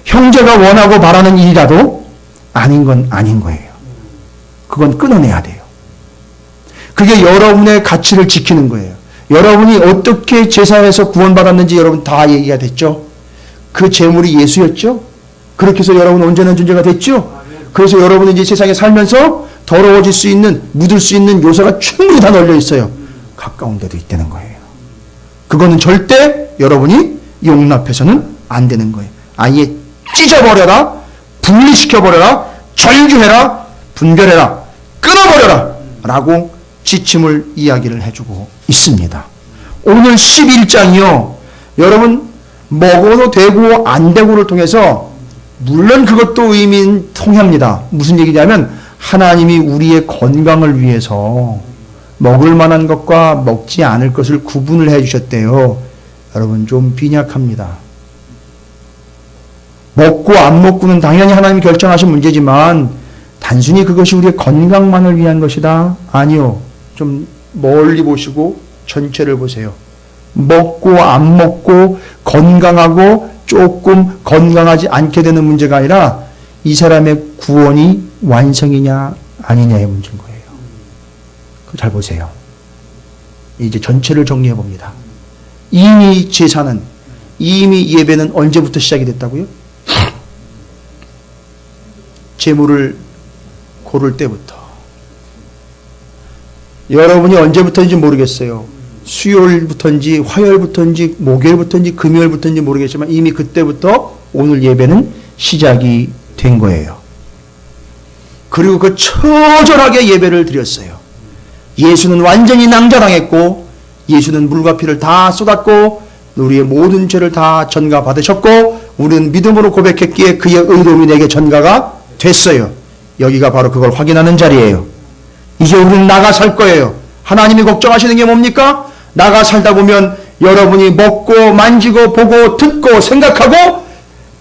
형제가 원하고 바라는 일이라도 아닌 건 아닌 거예요. 그건 끊어내야 돼요. 그게 여러분의 가치를 지키는 거예요. 여러분이 어떻게 제사에서 구원받았는지 여러분 다 얘기가 됐죠. 그 재물이 예수였죠. 그렇게 해서 여러분은 온전한 존재가 됐죠. 그래서 여러분은 이제 세상에 살면서 더러워질 수 있는, 묻을 수 있는 요소가 충분히 다 널려 있어요. 가까운 데도 있다는 거예요. 그거는 절대 여러분이 용납해서는 안 되는 거예요. 아예 찢어버려라, 분리시켜버려라, 절규해라, 분별해라, 끊어버려라 라고 지침을 이야기를 해주고 있습니다. 오늘 11장이요. 여러분 먹어도 되고 안 되고를 통해서 물론 그것도 의미는 통합니다. 무슨 얘기냐면 하나님이 우리의 건강을 위해서 먹을 만한 것과 먹지 않을 것을 구분을 해 주셨대요. 여러분 좀 빈약합니다. 먹고 안 먹고는 당연히 하나님이 결정하신 문제지만 단순히 그것이 우리의 건강만을 위한 것이다? 아니요. 좀 멀리 보시고 전체를 보세요. 먹고 안 먹고 건강하고 조금 건강하지 않게 되는 문제가 아니라 이 사람의 구원이 완성이냐 아니냐의 문제인 거예요. 잘 보세요. 이제 전체를 정리해 봅니다. 이미 제사는, 이미 예배는 언제부터 시작이 됐다고요? 제물을 고를 때부터. 여러분이 언제부터인지 모르겠어요. 수요일부터인지 화요일부터인지 목요일부터인지 금요일부터인지 모르겠지만 이미 그때부터 오늘 예배는 시작이 된 거예요. 그리고 그 처절하게 예배를 드렸어요. 예수는 완전히 낭자당했고 예수는 물과 피를 다 쏟았고 우리의 모든 죄를 다 전가받으셨고 우리는 믿음으로 고백했기에 그의 의로움이 내게 전가가 됐어요. 여기가 바로 그걸 확인하는 자리예요. 이제 우리는 나가 살 거예요. 하나님이 걱정하시는 게 뭡니까? 나가 살다 보면 여러분이 먹고 만지고 보고 듣고 생각하고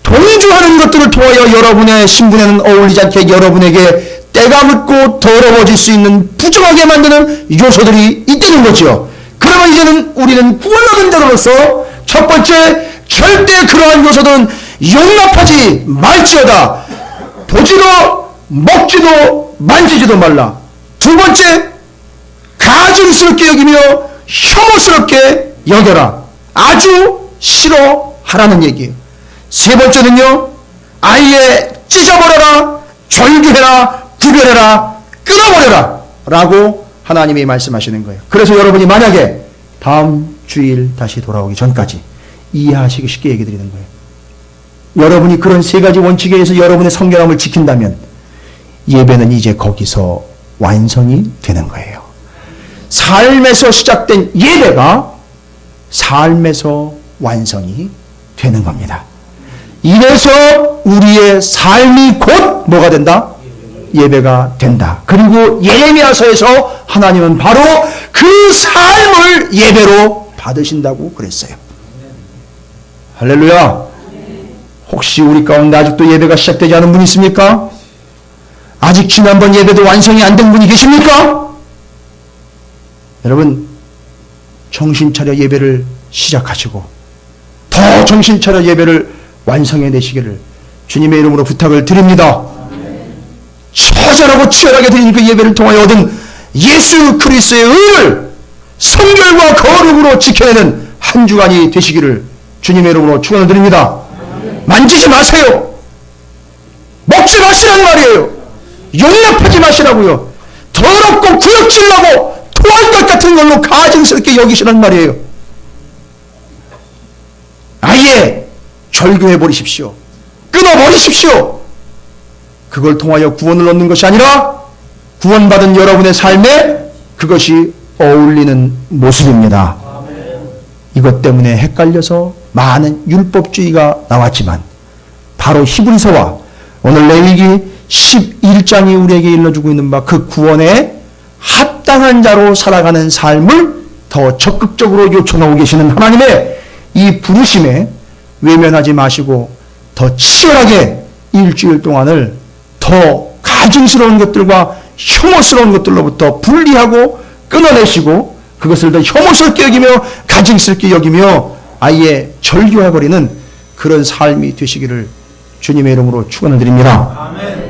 동조하는 것들을 통하여 여러분의 신분에는 어울리지 않게 여러분에게 때가 묻고 더러워질 수 있는 부정하게 만드는 요소들이 있다는 거죠. 그러면 이제는 우리는 구원받은 자로서 첫 번째, 절대 그러한 요소들은 용납하지 말지어다. 보지도 먹지도 만지지도 말라. 두 번째, 가증스럽게 여기며 혐오스럽게 여겨라. 아주 싫어하라는 얘기예요. 세 번째는요, 아예 찢어버려라, 절규해라, 구별해라, 끊어버려라 라고 하나님이 말씀하시는 거예요. 그래서 여러분이 만약에 다음 주일 다시 돌아오기 전까지 이해하시기 쉽게 얘기 드리는 거예요. 여러분이 그런 세 가지 원칙에 의해서 여러분의 성결함을 지킨다면 예배는 이제 거기서 완성이 되는 거예요. 삶에서 시작된 예배가 삶에서 완성이 되는 겁니다. 이래서 우리의 삶이 곧 뭐가 된다? 예배가 된다. 그리고 예레미야서에서 하나님은 바로 그 삶을 예배로 받으신다고 그랬어요. 할렐루야. 혹시 우리 가운데 아직도 예배가 시작되지 않은 분 있습니까? 아직 지난번 예배도 완성이 안 된 분이 계십니까? 여러분 정신 차려 예배를 시작하시고 더 정신 차려 예배를 완성해내시기를 주님의 이름으로 부탁을 드립니다. 처절하고 치열하게 드린 그 예배를 통하여 얻은 예수 그리스도의 의를 성결과 거룩으로 지켜내는 한 주간이 되시기를 주님의 이름으로 축원을 드립니다. 만지지 마세요. 먹지 마시란 말이에요. 용납하지 마시라고요. 더럽고 구역질나고 토할 것 같은 걸로 가증스럽게 여기시란 말이에요. 아예 절교해 버리십시오. 끊어 버리십시오. 그걸 통하여 구원을 얻는 것이 아니라 구원받은 여러분의 삶에 그것이 어울리는 모습입니다. 이것 때문에 헷갈려서 많은 율법주의가 나왔지만 바로 히브리서와 오늘 레위기 11장이 우리에게 일러주고 있는 바 그 구원에 합당한 자로 살아가는 삶을 더 적극적으로 요청하고 계시는 하나님의 이 부르심에 외면하지 마시고 더 치열하게 일주일 동안을 더 가증스러운 것들과 혐오스러운 것들로부터 분리하고 끊어내시고 그것을 더 혐오스럽게 여기며 가증스럽게 여기며 아예 절교해버리는 그런 삶이 되시기를 주님의 이름으로 축원을 드립니다. 아멘.